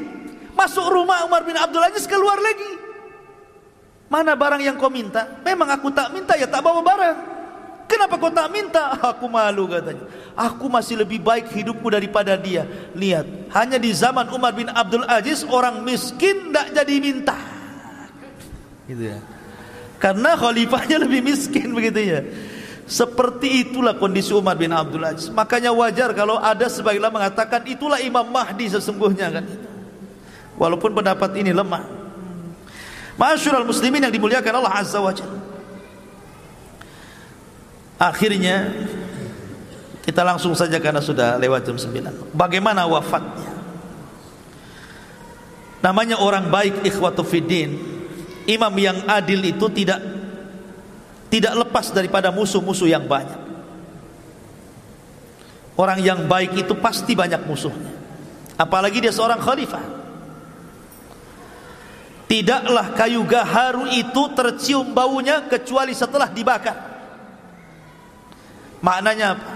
Masuk rumah Umar bin Abdul Aziz, keluar lagi. Mana barang yang kau minta? Memang aku tak minta, ya tak bawa barang. Kenapa kau tak minta? Aku malu, katanya. Aku masih lebih baik hidupku daripada dia. Lihat, hanya di zaman Umar bin Abdul Aziz orang miskin tak jadi minta. Gitu ya. Karena khalifahnya lebih miskin, begitu ya. Seperti itulah kondisi Umar bin Abdul Aziz. Makanya wajar kalau ada sebagian mengatakan itulah Imam Mahdi sesungguhnya, kan. Walaupun pendapat ini lemah. Ma'asyiral muslimin yang dimuliakan Allah Azza wa Jalla. Akhirnya kita langsung saja karena sudah lewat jam 9. Bagaimana wafatnya? Namanya orang baik, ikhwatu fiddin. Imam yang adil itu tidak lepas daripada musuh-musuh yang banyak. Orang yang baik itu pasti banyak musuhnya. Apalagi dia seorang khalifah. Tidaklah kayu gaharu itu tercium baunya kecuali setelah dibakar. Maknanya apa?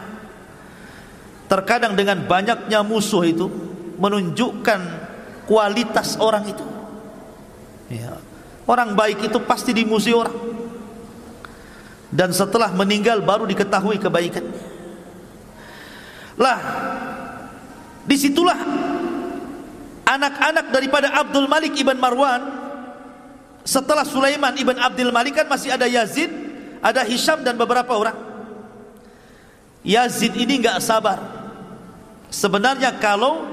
Terkadang dengan banyaknya musuh itu menunjukkan kualitas orang itu. Ya. Orang baik itu pasti dimusuhi orang. Dan setelah meninggal baru diketahui kebaikannya. Lah, disitulah anak-anak daripada Abdul Malik ibn Marwan. Setelah Sulaiman ibn Abdul Malik kan masih ada Yazid, ada Hisham dan beberapa orang. Yazid ini enggak sabar. Sebenarnya kalau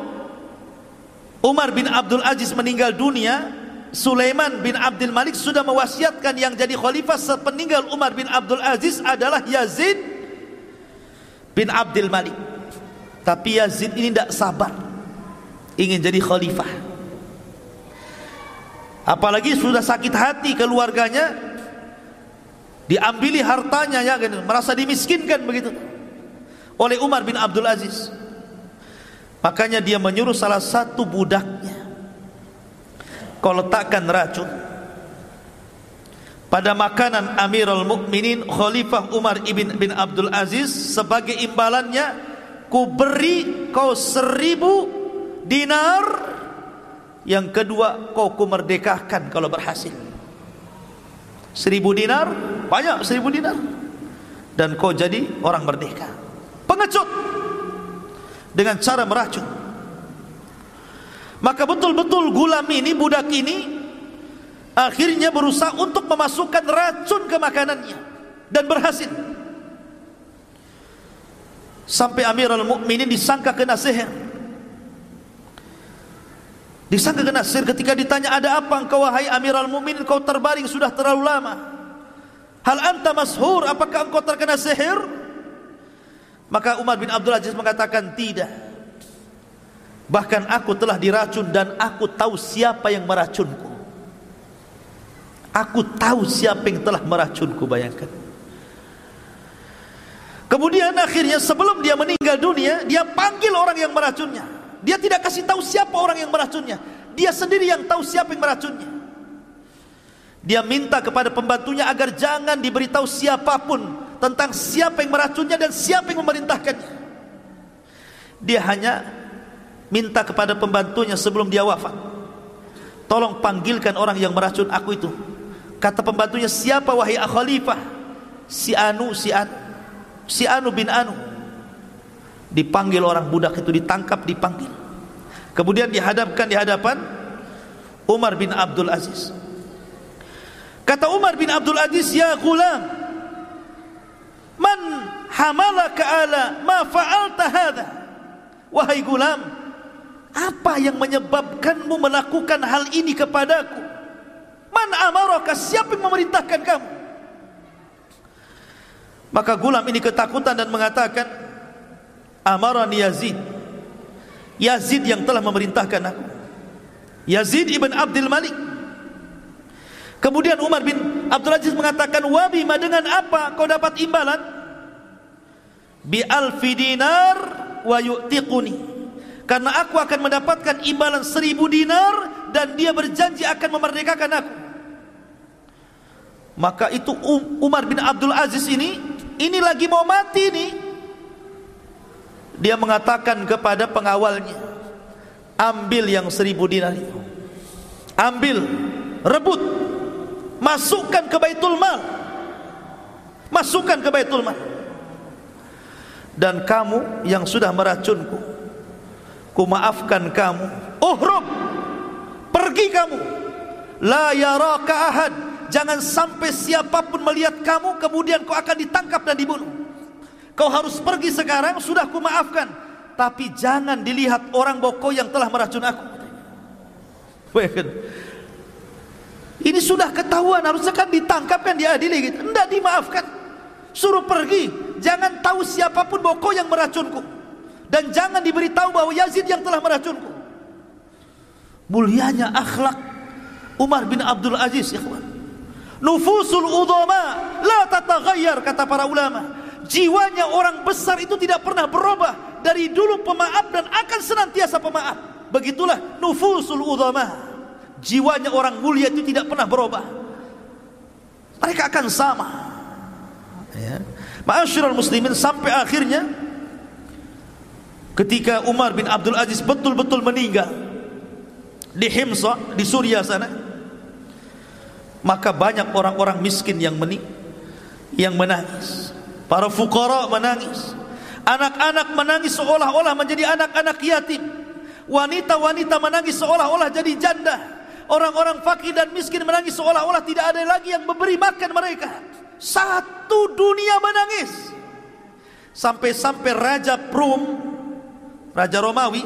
Umar bin Abdul Aziz meninggal dunia, Sulaiman bin Abdul Malik sudah mewasiatkan yang jadi khalifah sepeninggal Umar bin Abdul Aziz adalah Yazid bin Abdul Malik. Tapi Yazid ini tidak sabar, ingin jadi khalifah. Apalagi sudah sakit hati keluarganya, diambili hartanya, ya, merasa dimiskinkan begitu oleh Umar bin Abdul Aziz. Makanya dia menyuruh salah satu budaknya, kau letakkan racun pada makanan Amirul Mukminin Khalifah Umar bin Abdul Aziz. Sebagai imbalannya, ku beri kau 1000 dinar. Yang kedua, kau ku merdekakan kalau berhasil. 1000 dinar, banyak 1000 dinar, dan kau jadi orang merdeka. Pengecut dengan cara meracun. Maka betul-betul gulam ini, budak ini, akhirnya berusaha untuk memasukkan racun ke makanannya, dan berhasil. Sampai Amirul Mukminin disangka kena sihir. Disangka kena sihir. Ketika ditanya, ada apa engkau wahai Amirul Mukminin, kau terbaring sudah terlalu lama. Hal anta mashur, apakah engkau terkena sihir? Maka Umar bin Abdul Aziz mengatakan, tidak. Bahkan aku telah diracun dan aku tahu siapa yang meracunku. Aku tahu siapa yang telah meracunku, bayangkan. Kemudian akhirnya sebelum dia meninggal dunia, dia panggil orang yang meracunnya. Dia tidak kasih tahu siapa orang yang meracunnya. Dia sendiri yang tahu siapa yang meracunnya. Dia minta kepada pembantunya agar jangan diberitahu siapapun tentang siapa yang meracunnya dan siapa yang memerintahkannya. Dia hanya minta kepada pembantunya sebelum dia wafat, tolong panggilkan orang yang meracun aku itu. Kata pembantunya, siapa wahai khalifah? Si Anu bin Anu. Dipanggil orang budak itu, ditangkap, dipanggil. Kemudian dihadapkan di hadapan Umar bin Abdul Aziz. Kata Umar bin Abdul Aziz, ya gulam, man hamalaka ala ma fa'alta hadha? Wahai gulam, apa yang menyebabkanmu melakukan hal ini kepadaku? Man amaraka, siapa yang memerintahkan kamu? Maka gulam ini ketakutan dan mengatakan, amarani Yazid. Yazid yang telah memerintahkan aku. Yazid ibn Abdul Malik. Kemudian Umar bin Abdul Aziz mengatakan, wabima, dengan apa kau dapat imbalan? Bi alfi dinar wa yu'tiquni, karena aku akan mendapatkan imbalan 1000 dinar dan dia berjanji akan memerdekakan aku. Maka itu Umar bin Abdul Aziz ini lagi mau mati nih. Dia mengatakan kepada pengawalnya, ambil yang 1000 dinar itu, ambil, rebut, masukkan ke Baitul Mal, masukkan ke Baitul Mal. Dan kamu yang sudah meracunku, ku maafkan kamu. Uhrub, pergi kamu. La yaraka ahad, jangan sampai siapapun melihat kamu kemudian kau akan ditangkap dan dibunuh. Kau harus pergi sekarang, sudah ku maafkan, tapi jangan dilihat orang bahwa kau yang telah meracun aku. Ini sudah ketahuan, harusnya kan ditangkap, kan diadili gitu. Tidak, dimaafkan, suruh pergi. Jangan tahu siapapun bahwa kau yang meracunku, dan jangan diberitahu bahwa Yazid yang telah meracunku. Mulianya akhlak Umar bin Abdul Aziz, ikhwan. Nufusul udhama la tataghayyar, kata para ulama. Jiwanya orang besar itu tidak pernah berubah, dari dulu pemaaf dan akan senantiasa pemaaf. Begitulah nufusul udhama. Jiwanya orang mulia itu tidak pernah berubah, mereka akan sama, ya. Ma'asyiral muslimin, sampai akhirnya ketika Umar bin Abdul Aziz betul-betul meninggal di Himsa, di Suriah sana, maka banyak orang-orang miskin yang menangis. Para fuqara menangis, anak-anak menangis seolah-olah menjadi anak-anak yatim. Wanita-wanita menangis seolah-olah jadi janda. Orang-orang fakir dan miskin menangis seolah-olah tidak ada lagi yang memberi makan mereka. Satu dunia menangis. Sampai-sampai Raja Rum, Raja Romawi,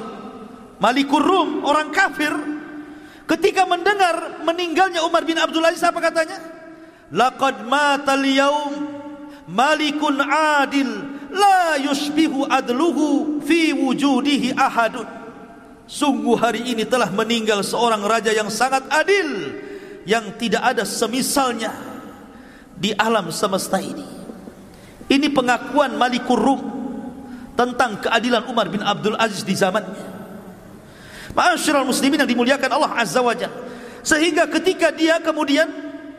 Malikur Rum, orang kafir, ketika mendengar meninggalnya Umar bin Abdul Aziz, apa katanya? Laqad matal yaum malikun adil la yushbihu adluhu fi wujudihi ahadun. Sungguh hari ini telah meninggal seorang raja yang sangat adil, yang tidak ada semisalnya di alam semesta ini. Ini pengakuan Malikur Rum tentang keadilan Umar bin Abdul Aziz di zamannya. Ma'asyiral muslimin yang dimuliakan Allah Azza wa Jalla. Sehingga ketika dia kemudian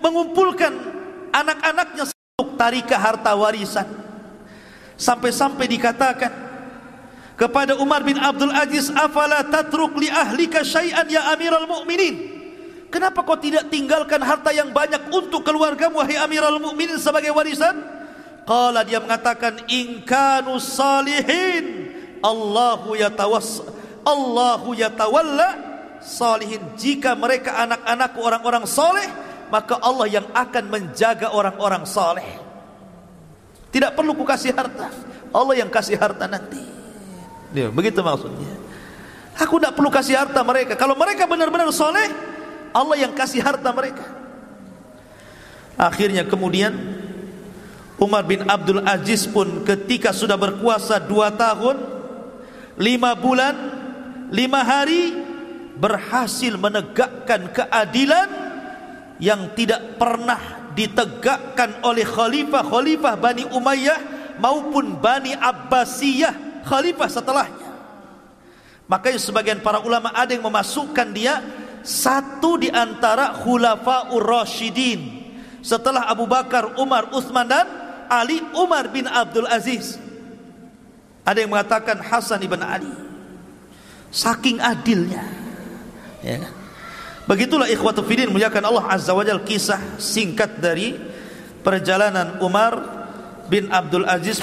mengumpulkan anak-anaknya untuk tarikah harta warisan, sampai-sampai dikatakan kepada Umar bin Abdul Aziz, afala tatruk li ahlika syai'an ya Amirul Mukminin? Kenapa kau tidak tinggalkan harta yang banyak untuk keluargamu wahai Amirul Mukminin sebagai warisan? Qala, dia mengatakan, in kanu salihin Allahu yatawalla salihin. Jika mereka anak-anakku orang-orang saleh, maka Allah yang akan menjaga orang-orang saleh. Tidak perlu ku kasih harta, Allah yang kasih harta nanti. Dia, begitu maksudnya. Aku tidak perlu kasih harta mereka. Kalau mereka benar-benar soleh, Allah yang kasih harta mereka. Akhirnya kemudian Umar bin Abdul Aziz pun ketika sudah berkuasa 2 tahun 5 bulan 5 hari, berhasil menegakkan keadilan yang tidak pernah ditegakkan oleh khalifah-khalifah Bani Umayyah maupun Bani Abbasiyah, khalifah setelahnya. Makanya sebagian para ulama ada yang memasukkan dia satu di antara khulafaur rasyidin setelah Abu Bakar, Umar, Utsman dan Ali, Umar bin Abdul Aziz. Ada yang mengatakan Hasan ibn Ali. Saking adilnya, ya. Begitulah ikhwatu fillah muliakan Allah Azza wa Jalla, kisah singkat dari perjalanan Umar bin Abdul Aziz.